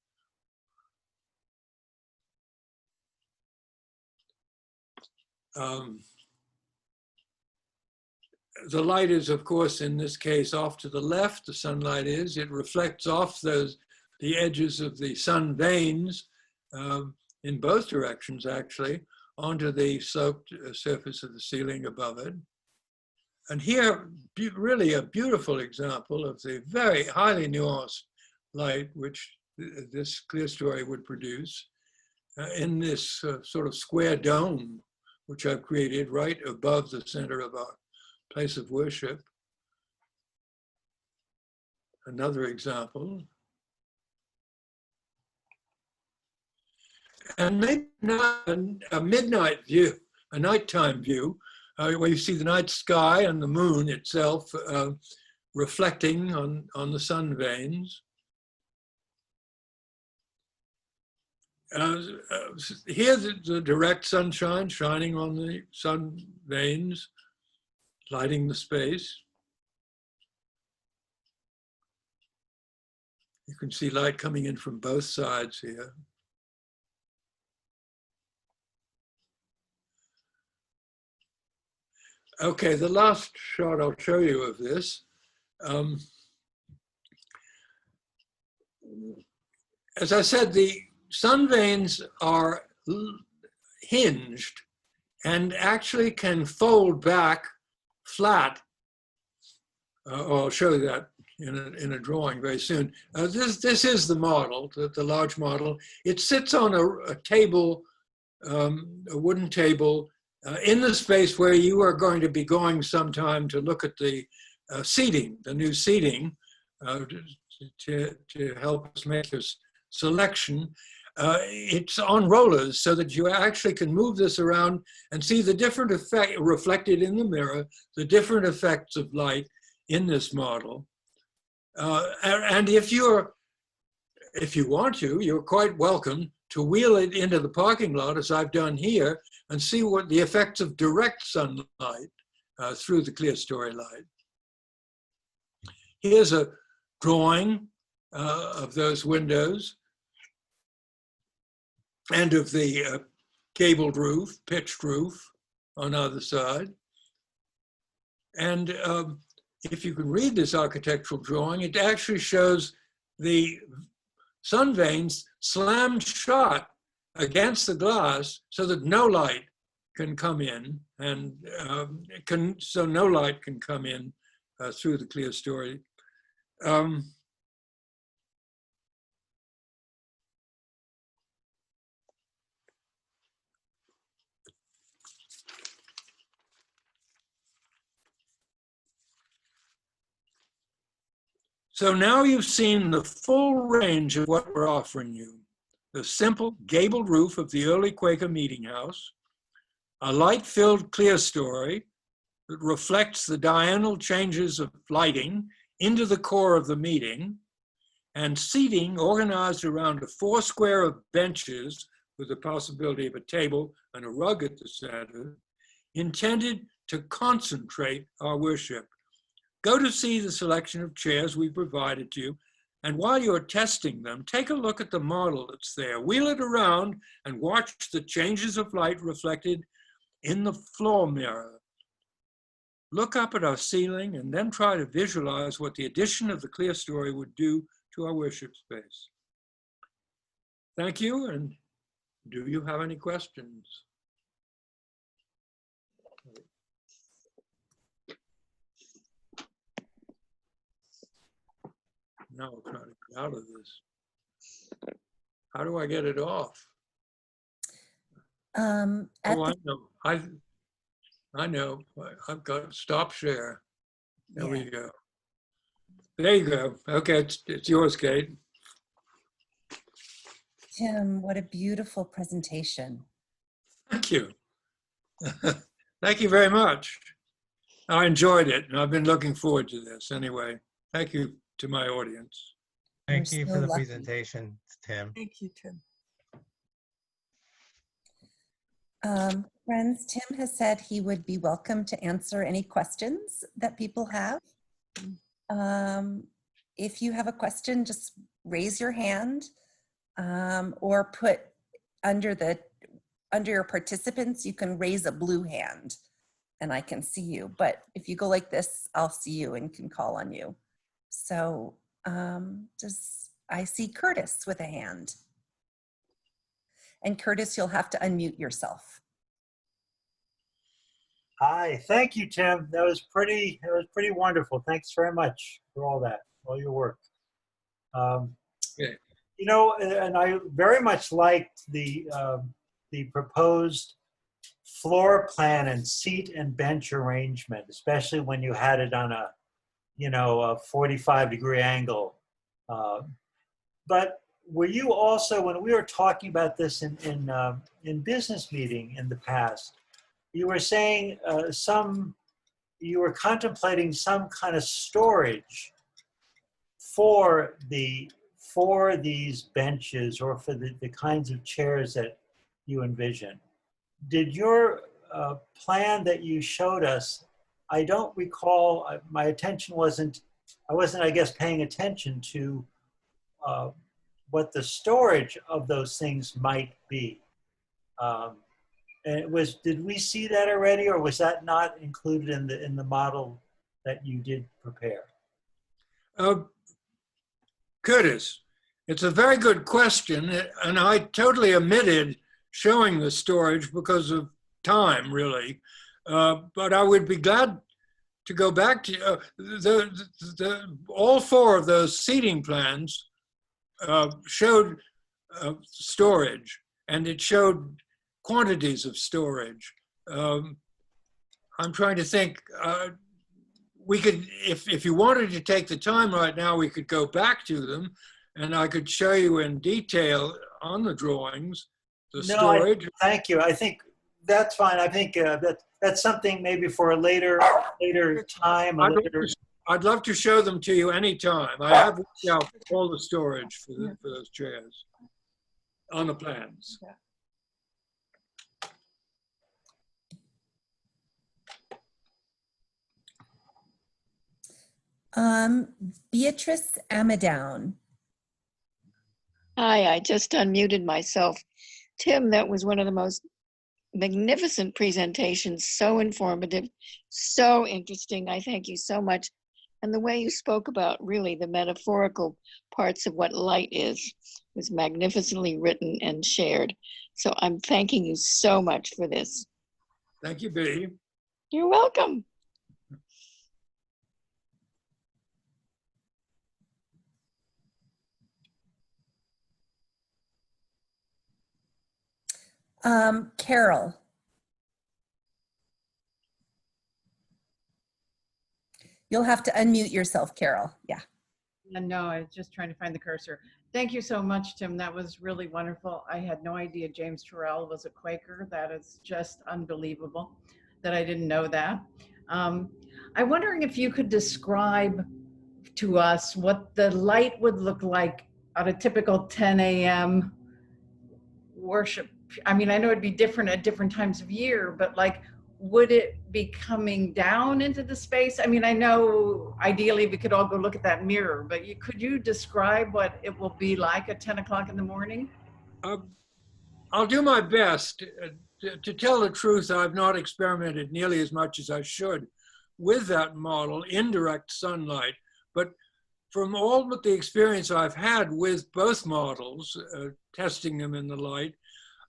S1: The light is, of course, in this case, off to the left, the sunlight is. It reflects off the edges of the sun vanes in both directions, actually, onto the sloped surface of the ceiling above it. And here, really a beautiful example of the very highly nuanced light which this clear story would produce in this sort of square dome, which I've created right above the center of our place of worship. Another example. And maybe not a midnight view, a nighttime view, where you see the night sky and the moon itself reflecting on the sun vanes. Here, the direct sunshine shining on the sun vanes, lighting the space. You can see light coming in from both sides here. Okay, the last shot I'll show you of this. As I said, the sun vanes are hinged and actually can fold back flat. I'll show you that in a drawing very soon. This is the model, the large model. It sits on a table, a wooden table, in the space where you are going to be going sometime to look at the seating, the new seating, to help us make this selection. It's on rollers so that you actually can move this around and see the different effect reflected in the mirror, the different effects of light in this model. And if you want to, you're quite welcome to wheel it into the parking lot, as I've done here, and see what the effects of direct sunlight through the clear story light. Here's a drawing of those windows and of the gabled roof, pitched roof on either side. And if you can read this architectural drawing, it actually shows the sun vanes slammed shut against the glass so that no light can come in, and so no light can come in through the clear story. So now you've seen the full range of what we're offering you. The simple gabled roof of the early Quaker meeting house, a light-filled clear story that reflects the diurnal changes of lighting into the core of the meeting, and seating organized around a four square of benches with the possibility of a table and a rug at the center, intended to concentrate our worship. Go to see the selection of chairs we provided to you, and while you're testing them, take a look at the model that's there. Wheel it around and watch the changes of light reflected in the floor mirror. Look up at our ceiling and then try to visualize what the addition of the clear story would do to our worship space. Thank you, and do you have any questions? No, I'm trying to get out of this. How do I get it off? Oh, I know. I know. I've got stop share. There we go. There you go. Okay, it's yours, Kate.
S2: Tim, what a beautiful presentation.
S1: Thank you. Thank you very much. I enjoyed it, and I've been looking forward to this anyway. Thank you to my audience.
S3: Thank you for the presentation, Tim.
S4: Thank you, Tim.
S2: Friends, Tim has said he would be welcome to answer any questions that people have. If you have a question, just raise your hand or put under your participants, you can raise a blue hand and I can see you. But if you go like this, I'll see you and can call on you. So I see Curtis with a hand. And Curtis, you'll have to unmute yourself.
S5: Hi, thank you, Tim. That was pretty wonderful. Thanks very much for all that, all your work.
S1: Okay.
S5: You know, and I very much liked the proposed floor plan and seat and bench arrangement, especially when you had it on a 45-degree angle. But were you also, when we were talking about this in business meeting in the past, you were saying you were contemplating some kind of storage for these benches or for the kinds of chairs that you envision. Did your plan that you showed us, I don't recall, my attention I wasn't, I guess, paying attention to what the storage of those things might be. And did we see that already, or was that not included in the model that you did prepare?
S1: Curtis, it's a very good question, and I totally omitted showing the storage because of time, really. But I would be glad to go back to all four of those seating plans showed storage, and it showed quantities of storage. I'm trying to think, we could, if you wanted to take the time right now, we could go back to them and I could show you in detail on the drawings, the storage.
S5: Thank you. I think that's fine. I think that's something maybe for a later time.
S1: I'd love to show them to you anytime. I have worked out all the storage for those chairs on the plans.
S4: Yeah.
S2: Beatrice Amadown.
S6: Hi, I just unmuted myself. Tim, that was one of the most magnificent presentations, so informative, so interesting. I thank you so much. And the way you spoke about really the metaphorical parts of what light is was magnificently written and shared. So I'm thanking you so much for this.
S1: Thank you, Bea.
S6: You're welcome.
S2: Carol. You'll have to unmute yourself, Carol. Yeah.
S4: No, I was just trying to find the cursor. Thank you so much, Tim. That was really wonderful. I had no idea James Turrell was a Quaker. That is just unbelievable that I didn't know that. I'm wondering if you could describe to us what the light would look like at a typical 10 a.m. worship. I mean, I know it'd be different at different times of year, but like, would it be coming down into the space? I mean, I know ideally we could all go look at that mirror, but could you describe what it will be like at 10 o'clock in the morning?
S1: I'll do my best. To tell the truth, I've not experimented nearly as much as I should with that model, indirect sunlight. But from all but the experience I've had with both models, testing them in the light,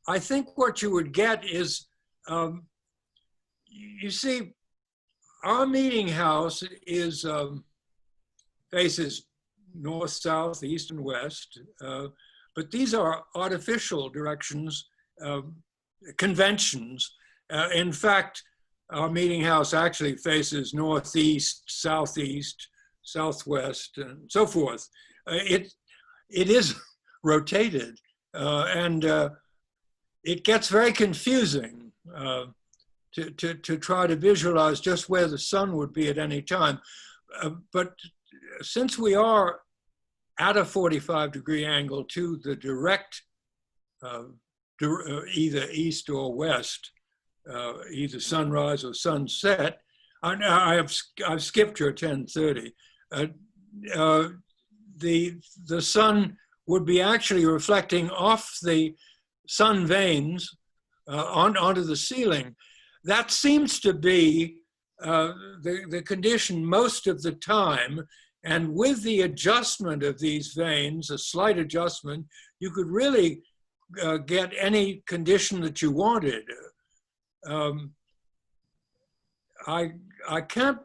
S1: I think what you would get is, you see, our meeting house is faces north, south, east, and west. But these are artificial directions, conventions. In fact, our meeting house actually faces northeast, southeast, southwest, and so forth. It is rotated, and it gets very confusing to try to visualize just where the sun would be at any time. But since we are at a 45-degree angle to the direct, either east or west, either sunrise or sunset, I've skipped your 10:30. The sun would be actually reflecting off the sun veins onto the ceiling. That seems to be the condition most of the time. And with the adjustment of these veins, a slight adjustment, you could really get any condition that you wanted. I can't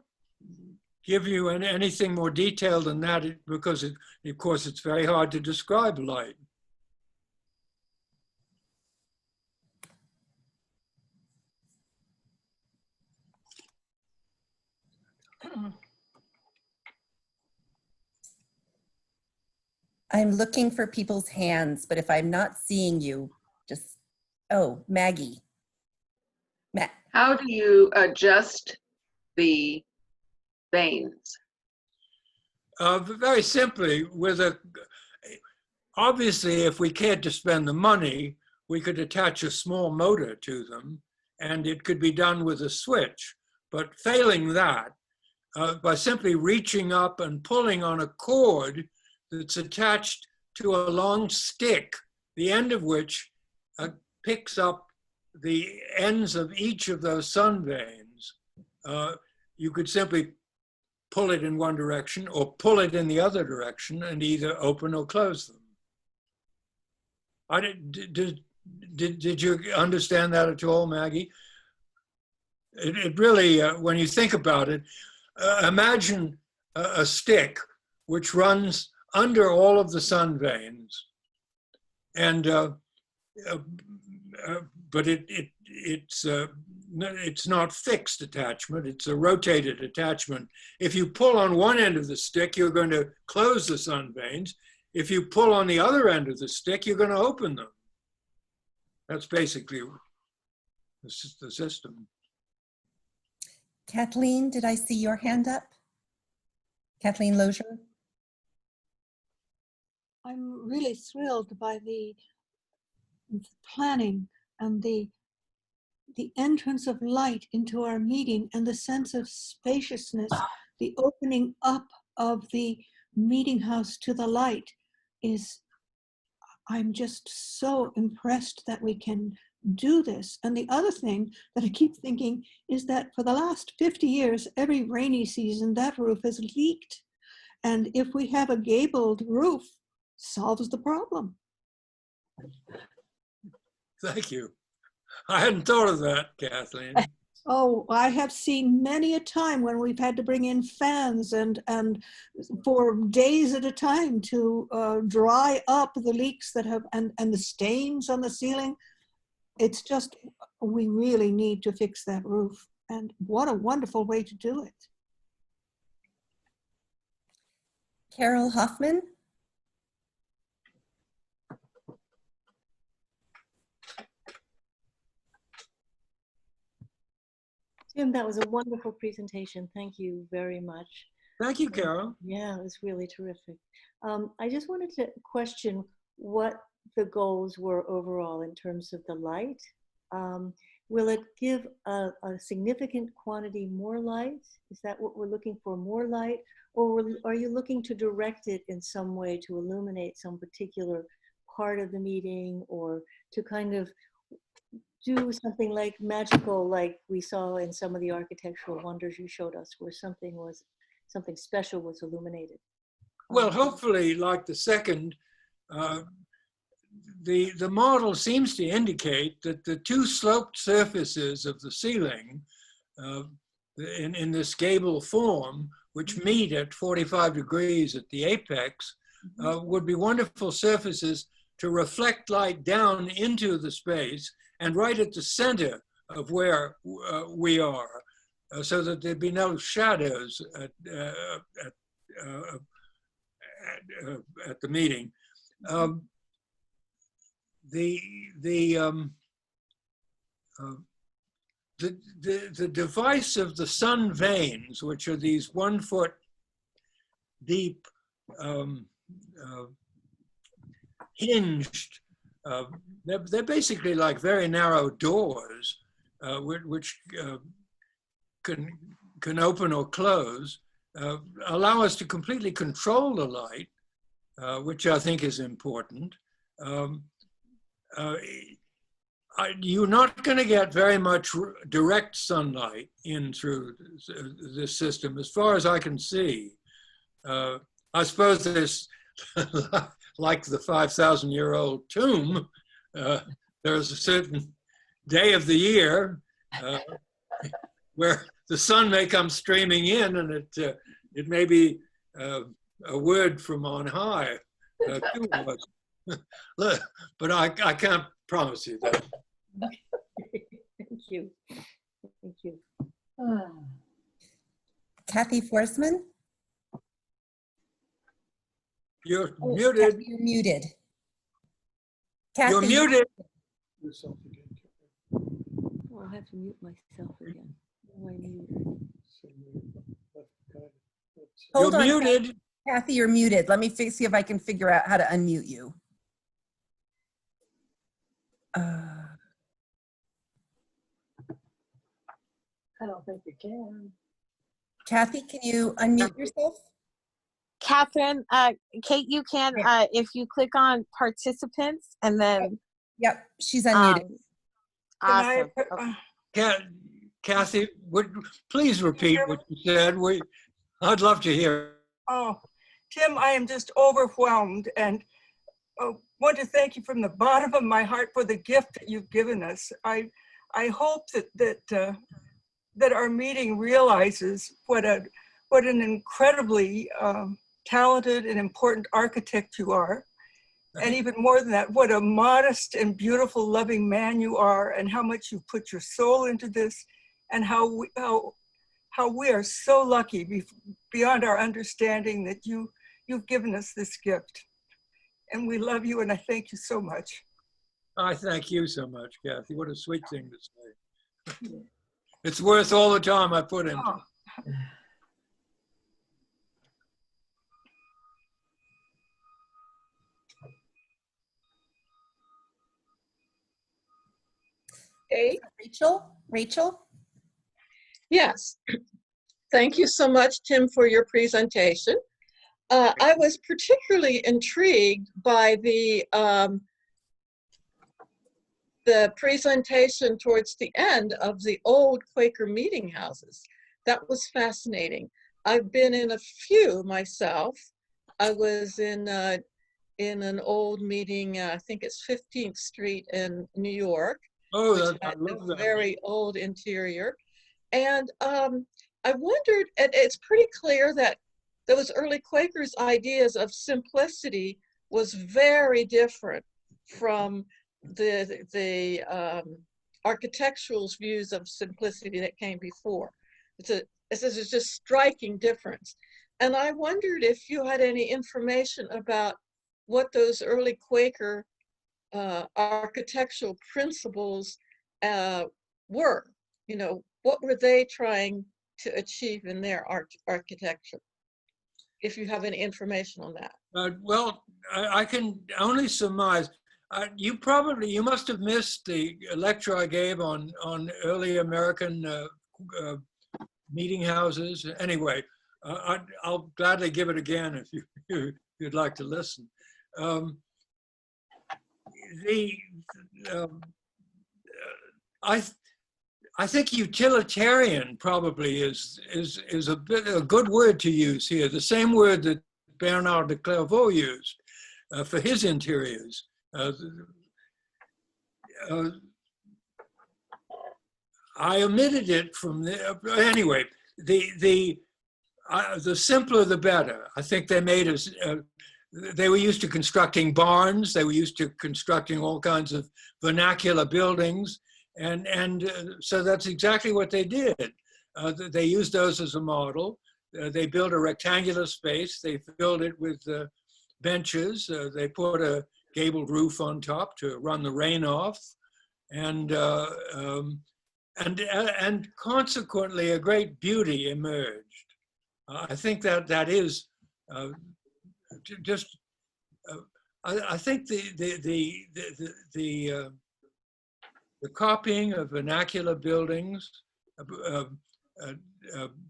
S1: give you anything more detailed than that because, of course, it's very hard to describe light.
S2: I'm looking for people's hands, but if I'm not seeing you, just, oh, Maggie.
S7: How do you adjust the veins?
S1: Very simply, obviously, if we cared to spend the money, we could attach a small motor to them, and it could be done with a switch. But failing that, by simply reaching up and pulling on a cord that's attached to a long stick, the end of which picks up the ends of each of those sun veins. You could simply pull it in one direction or pull it in the other direction and either open or close them. Did you understand that at all, Maggie? It really, when you think about it, imagine a stick which runs under all of the sun veins, and but it's not fixed attachment, it's a rotated attachment. If you pull on one end of the stick, you're going to close the sun veins. If you pull on the other end of the stick, you're going to open them. That's basically the system.
S2: Kathleen, did I see your hand up? Kathleen Lozier?
S8: I'm really thrilled by the planning and the entrance of light into our meeting and the sense of spaciousness, the opening up of the meeting house to the light is, I'm just so impressed that we can do this. And the other thing that I keep thinking is that for the last 50 years, every rainy season, that roof has leaked. And if we have a gabled roof, solves the problem.
S1: Thank you. I hadn't thought of that, Kathleen.
S8: Oh, I have seen many a time when we've had to bring in fans and for days at a time to dry up the leaks that have, and the stains on the ceiling. It's just, we really need to fix that roof. And what a wonderful way to do it.
S2: Carol Hoffman.
S9: Tim, that was a wonderful presentation. Thank you very much.
S1: Thank you, Carol.
S9: Yeah, it was really terrific. I just wanted to question what the goals were overall in terms of the light. Will it give a significant quantity more light? Is that what we're looking for, more light? Or are you looking to direct it in some way to illuminate some particular part of the meeting, or to kind of do something like magical, like we saw in some of the architectural wonders you showed us, where something special was illuminated?
S1: Well, hopefully, like the second, the model seems to indicate that the two sloped surfaces of the ceiling in this gable form, which meet at 45 degrees at the apex, would be wonderful surfaces to reflect light down into the space and right at the center of where we are, so that there'd be no shadows at the meeting. The device of the sun vanes, which are these 1 foot deep hinged, they're basically like very narrow doors, which can open or close, allow us to completely control the light, which I think is important. You're not going to get very much direct sunlight in through this system, as far as I can see. I suppose there's, like the 5,000-year-old tomb, there's a certain day of the year where the sun may come streaming in, and it may be a word from on high to us. But I can't promise you that.
S9: Thank you. Thank you.
S2: Kathy Forsman.
S1: You're muted.
S2: Kathy, you're muted. Kathy,
S1: You're muted.
S9: Oh, I'll have to mute myself again. Oh, I mute.
S2: Hold
S1: You're
S2: on,
S1: muted.
S2: Kathy, you're muted. Let me see if I can figure out how to unmute you.
S9: I don't think you can.
S2: Kathy, can you unmute yourself?
S10: Catherine, Kate, you can, if you click on participants and then.
S2: Yep, she's unmuted.
S10: Awesome.
S1: Kathy, please repeat what you said. I'd love to hear.
S11: Oh, Tim, I am just overwhelmed, and want to thank you from the bottom of my heart for the gift that you've given us. I hope that our meeting realizes what an incredibly talented and important architect you are. And even more than that, what a modest and beautiful, loving man you are, and how much you put your soul into this, and how we are so lucky beyond our understanding that you've given us this gift. And we love you, and I thank you so much.
S1: I thank you so much, Kathy. What a sweet thing to say. It's worth all the time I put into it.
S12: Hey.
S2: Rachel?
S12: Yes. Thank you so much, Tim, for your presentation. I was particularly intrigued by the presentation towards the end of the old Quaker meeting houses. That was fascinating. I've been in a few myself. I was in an old meeting, I think it's 15th Street in New York.
S1: Oh,
S12: which
S1: I
S12: had
S1: love
S12: a
S1: that.
S12: very old interior. And I wondered, and it's pretty clear that those early Quakers' ideas of simplicity was very different from the architectural views of simplicity that came before. This is just striking difference. And I wondered if you had any information about what those early Quaker architectural principles were. You know, what were they trying to achieve in their architecture? If you have any information on that.
S1: Well, I can only surmise. You must have missed the lecture I gave on early American meeting houses. Anyway, I'll gladly give it again if you'd like to listen. I think utilitarian probably is a good word to use here. The same word that Bernard de Clairvaux used for his interiors. I omitted it from the, anyway, the simpler the better. I think they made us, they were used to constructing barns. They were used to constructing all kinds of vernacular buildings. And so that's exactly what they did. They used those as a model. They built a rectangular space. They filled it with benches. They put a gabled roof on top to run the rain off. And consequently, a great beauty emerged. I think that is just. I think the copying of vernacular buildings,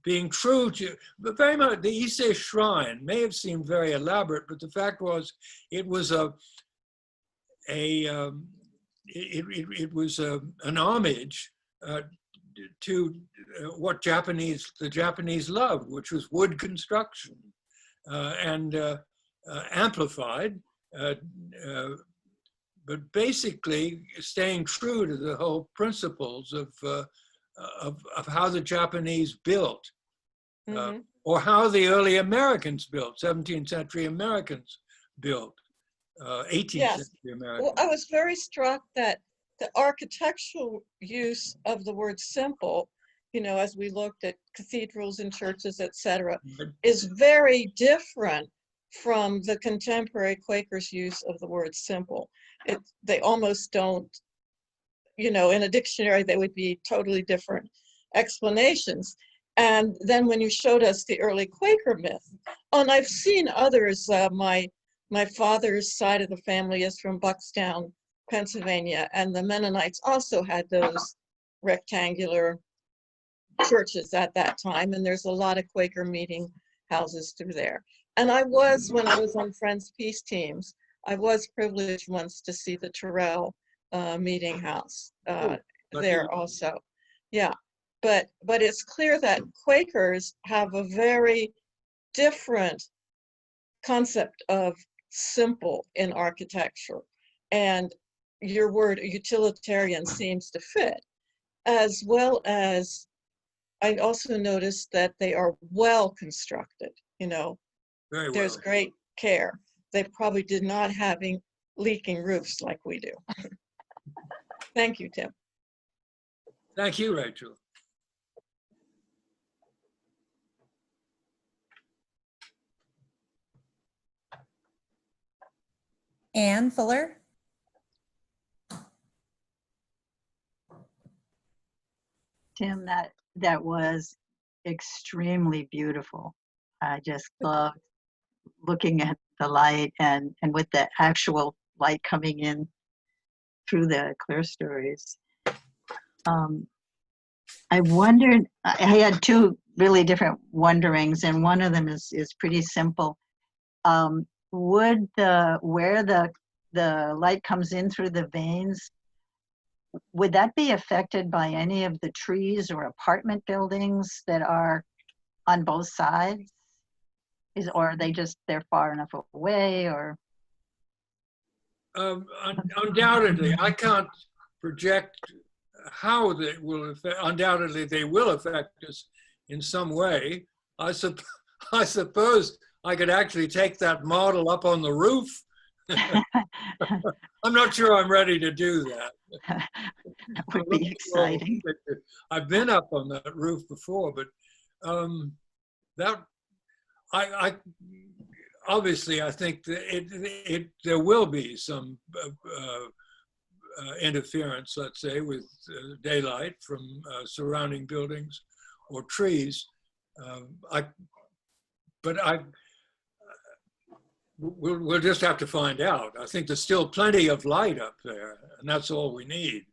S1: being true to, but very much the Ise Shrine may have seemed very elaborate, but the fact was, it was an homage to what the Japanese loved, which was wood construction, and amplified, but basically staying true to the whole principles of how the Japanese built, or how the early Americans built, 17th century Americans built, 18th century Americans.
S12: Well, I was very struck that the architectural use of the word simple, you know, as we looked at cathedrals and churches, etc., is very different from the contemporary Quakers' use of the word simple. They almost don't, you know, in a dictionary, they would be totally different explanations. And then when you showed us the early Quaker myth, and I've seen others, my father's side of the family is from Buckstown, Pennsylvania, and the Mennonites also had those rectangular churches at that time, and there's a lot of Quaker meeting houses through there. And I was, when I was on Friends Peace teams, I was privileged once to see the Terrell meeting house there also. Yeah, but it's clear that Quakers have a very different concept of simple in architecture, and your word utilitarian seems to fit, as well as I also noticed that they are well constructed, you know.
S1: Very well.
S12: There's great care. They probably did not having leaking roofs like we do. Thank you, Tim.
S1: Thank you, Rachel.
S2: Anne Fuller.
S13: Tim, that was extremely beautiful. I just loved looking at the light and with the actual light coming in through the clear stories. I wondered, I had two really different wonderings, and one of them is pretty simple. Where the light comes in through the veins, would that be affected by any of the trees or apartment buildings that are on both sides? Or are they they're far enough away, or?
S1: Undoubtedly, I can't project how they will affect. Undoubtedly, they will affect us in some way. I suppose I could actually take that model up on the roof. I'm not sure I'm ready to do that.
S13: That would be exciting.
S1: I've been up on that roof before, but that I obviously I think that there will be some interference, let's say, with daylight from surrounding buildings or trees. We'll just have to find out. I think there's still plenty of light up there, and that's all we need.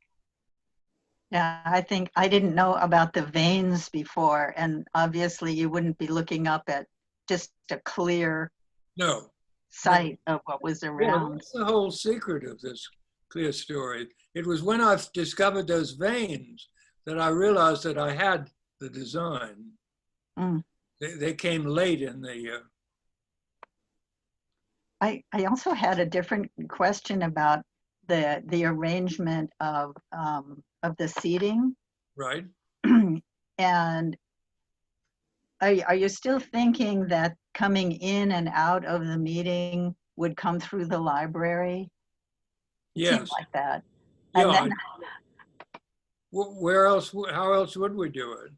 S13: Yeah, I think I didn't know about the veins before, and obviously you wouldn't be looking up at just a clear sight of what was around.
S1: Well, that's the whole secret of this clear story. It was when I discovered those veins that I realized that I had the design. They came late in the.
S13: I also had a different question about the arrangement of the seating.
S1: Right.
S13: And are you still thinking that coming in and out of the meeting would come through the library?
S1: Yes.
S13: Seems like that.
S1: Yeah.
S13: And then,
S1: where else? How else would we do it?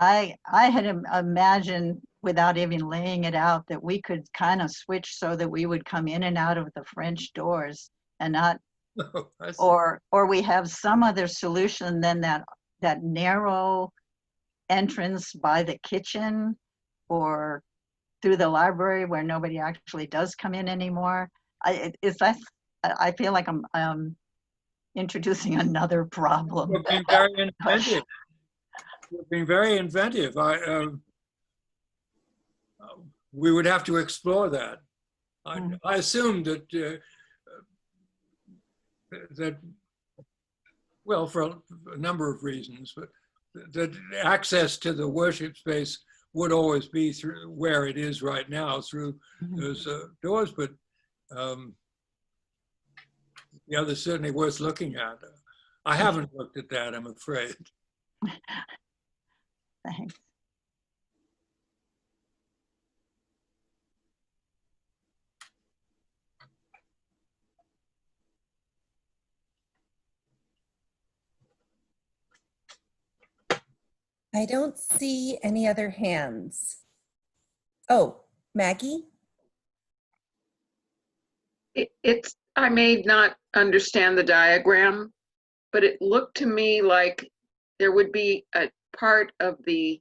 S13: I had imagined, without even laying it out, that we could kind of switch so that we would come in and out of the French doors and not, or we have some other solution than that narrow entrance by the kitchen or through the library where nobody actually does come in anymore. I feel like I'm introducing another problem.
S1: You're being very inventive. You're being very inventive. We would have to explore that. I assume that well, for a number of reasons, but that access to the worship space would always be through where it is right now, through those doors. But the other's certainly worth looking at. I haven't looked at that, I'm afraid.
S13: Thanks.
S2: I don't see any other hands. Oh, Maggie?
S7: I may not understand the diagram, but it looked to me like there would be a part of the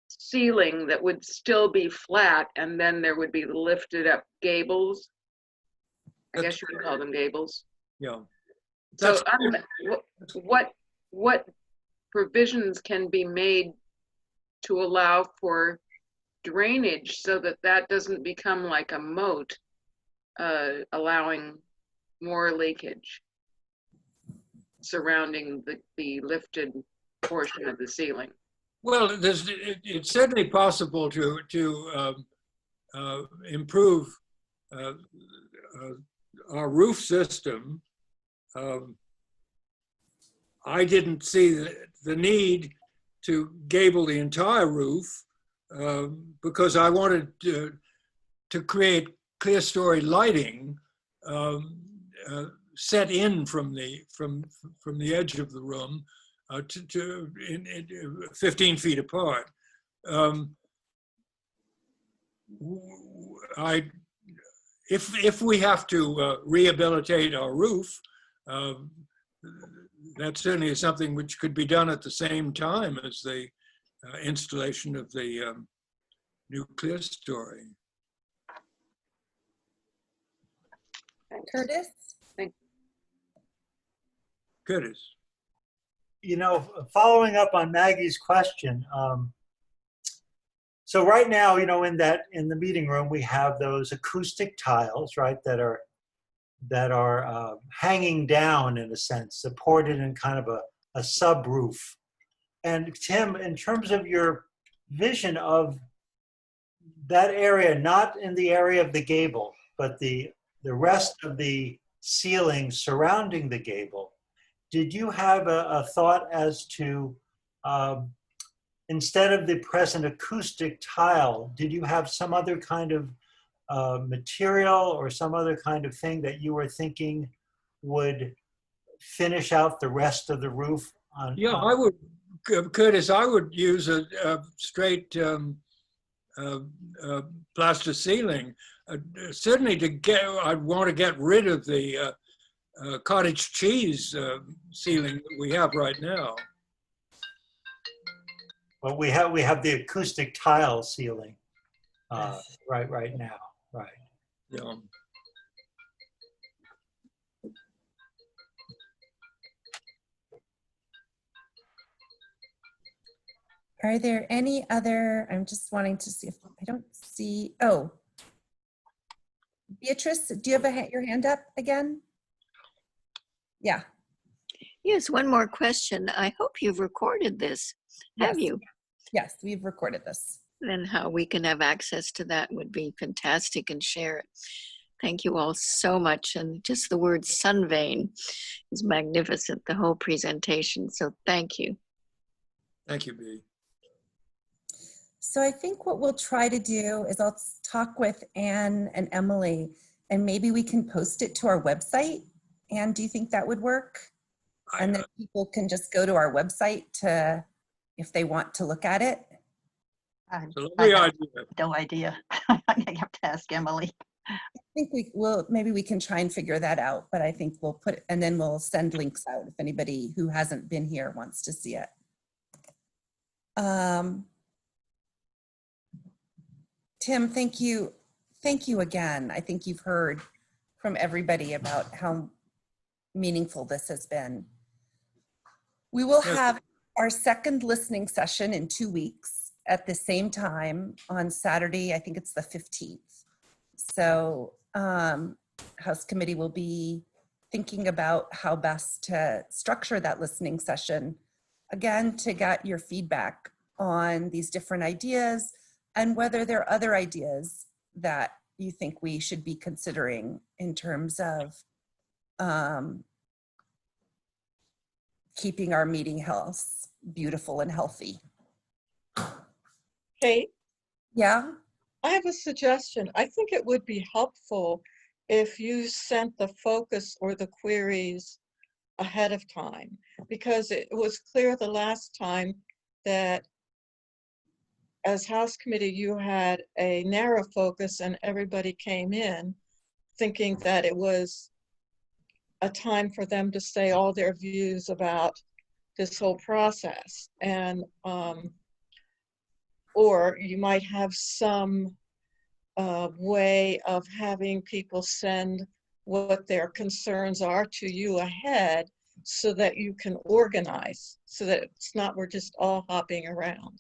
S7: ceiling that would still be flat, and then there would be lifted up gables. I guess you could call them gables.
S1: Yeah.
S7: So what provisions can be made to allow for drainage so that that doesn't become like a moat, allowing more leakage surrounding the lifted portion of the ceiling?
S1: Well, it's certainly possible to improve our roof system. I didn't see the need to gable the entire roof because I wanted to create clear story lighting set in from the edge of the room to 15 feet apart. If we have to rehabilitate our roof, that certainly is something which could be done at the same time as the installation of the new clear story.
S2: Curtis?
S1: Curtis.
S5: You know, following up on Maggie's question, so right now, you know, in the meeting room, we have those acoustic tiles, right, that are hanging down in a sense, supported in kind of a sub-roof. And Tim, in terms of your vision of that area, not in the area of the gable, but the rest of the ceiling surrounding the gable, did you have a thought as to, instead of the present acoustic tile, did you have some other kind of material or some other kind of thing that you were thinking would finish out the rest of the roof?
S1: Yeah, I would, Curtis, I would use a straight plaster ceiling. Certainly I'd want to get rid of the cottage cheese ceiling that we have right now.
S5: Well, we have the acoustic tile ceiling right now, right?
S1: Yeah.
S2: Are there any other, I'm just wanting to see if I don't see, oh. Beatrice, do you have your hand up again? Yeah.
S6: Yes, one more question. I hope you've recorded this. Have you?
S2: Yes, we've recorded this.
S6: Then how we can have access to that would be fantastic and share it. Thank you all so much. And just the word sun vein is magnificent, the whole presentation. So thank you.
S1: Thank you, Bea.
S2: So I think what we'll try to do is I'll talk with Anne and Emily, and maybe we can post it to our website. Anne, do you think that would work? And then people can just go to our website to, if they want to look at it.
S1: It's a lovely idea.
S13: No idea. I have to ask Emily.
S2: I think we will, maybe we can try and figure that out, but I think we'll put, and then we'll send links out if anybody who hasn't been here wants to see it. Tim, thank you. Thank you again. I think you've heard from everybody about how meaningful this has been. We will have our second listening session in 2 weeks at the same time on Saturday. I think it's the 15th. So House Committee will be thinking about how best to structure that listening session. Again, to get your feedback on these different ideas and whether there are other ideas that you think we should be considering in terms of keeping our meeting house beautiful and healthy.
S12: Kate?
S2: Yeah?
S12: I have a suggestion. I think it would be helpful if you sent the focus or the queries ahead of time, because it was clear the last time that as House Committee, you had a narrow focus and everybody came in thinking that it was a time for them to say all their views about this whole process. And, or you might have some way of having people send what their concerns are to you ahead so that you can organize, so that it's not, we're just all hopping around.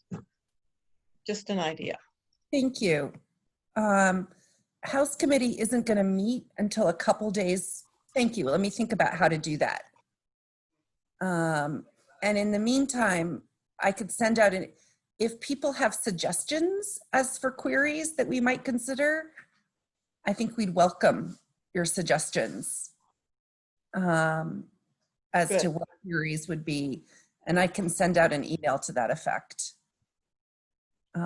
S12: Just an idea.
S2: Thank you. House Committee isn't going to meet until a couple days. Thank you. Let me think about how to do that. And in the meantime, I could send out an, if people have suggestions as for queries that we might consider, I think we'd welcome your suggestions as to what queries would be. And I can send out an email to that effect. Is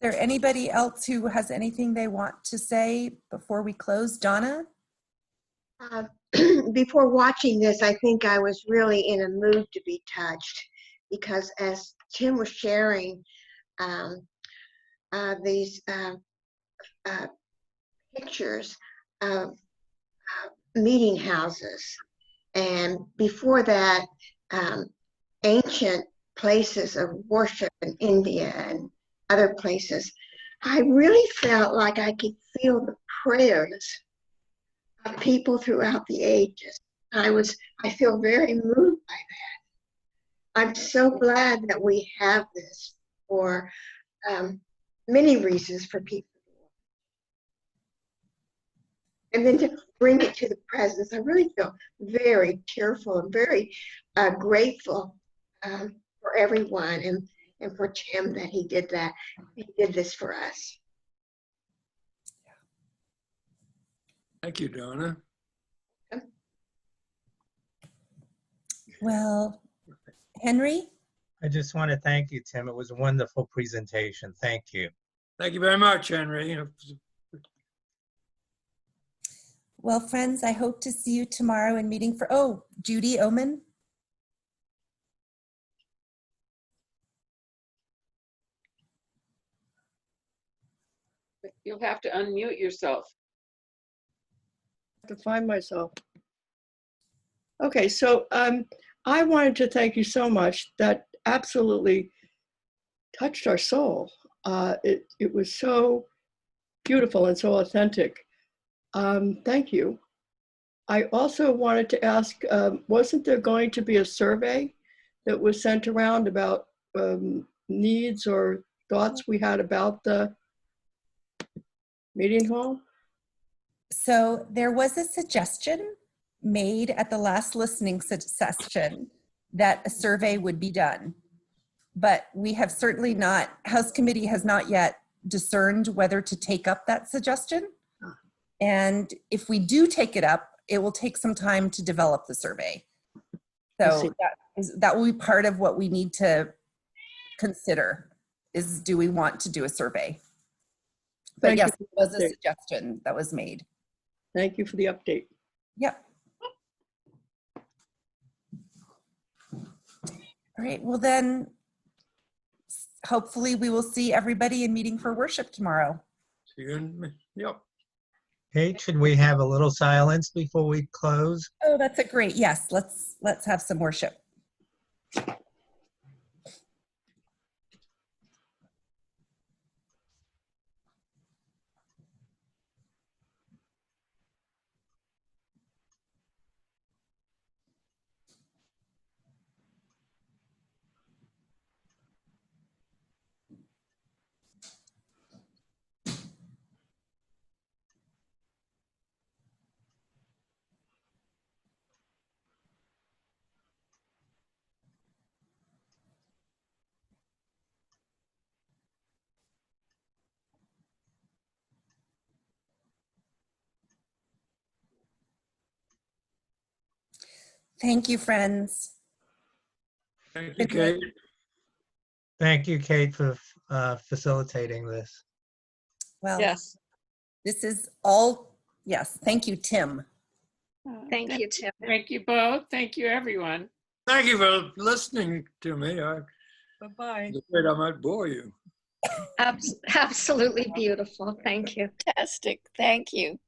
S2: there anybody else who has anything they want to say before we close? Donna?
S14: Before watching this, I think I was really in a mood to be touched, because as Tim was sharing these pictures of meeting houses, and before that, ancient places of worship in India and other places, I really felt like I could feel the prayers of people throughout the ages. I feel very moved by that. I'm so glad that we have this for many reasons for people. And then to bring it to the presence, I really feel very tearful and very grateful for everyone, and for Tim that he did that. He did this for us.
S1: Thank you, Donna.
S2: Well, Henry?
S3: I just want to thank you, Tim. It was a wonderful presentation. Thank you.
S1: Thank you very much, Henry.
S2: Well, friends, I hope to see you tomorrow in meeting for, oh, Judy Oman.
S7: You'll have to unmute yourself.
S15: To find myself. Okay, so I wanted to thank you so much. That absolutely touched our soul. It was so beautiful and so authentic. Thank you. I also wanted to ask, wasn't there going to be a survey that was sent around about needs or thoughts we had about the meeting hall?
S2: So there was a suggestion made at the last listening session that a survey would be done. But we have certainly not, House Committee has not yet discerned whether to take up that suggestion. And if we do take it up, it will take some time to develop the survey. So that will be part of what we need to consider is, do we want to do a survey? But yes, it was a suggestion that was made.
S15: Thank you for the update.
S2: Yep. All right, well then, hopefully we will see everybody in meeting for worship tomorrow.
S1: See you in, yep.
S3: Kate, should we have a little silence before we close?
S2: Oh, that's a great, yes, let's have some worship. Thank you, friends.
S1: Thank you, Kate.
S3: Thank you, Kate, for facilitating this.
S2: Well,
S12: Yes.
S2: this is all, yes, thank you, Tim.
S16: Thank you, Tim.
S7: Thank you both. Thank you, everyone.
S1: Thank you for listening to me.
S11: Bye-bye.
S1: I'm afraid I might bore you.
S16: Absolutely beautiful. Thank you.
S6: Fantastic. Thank you.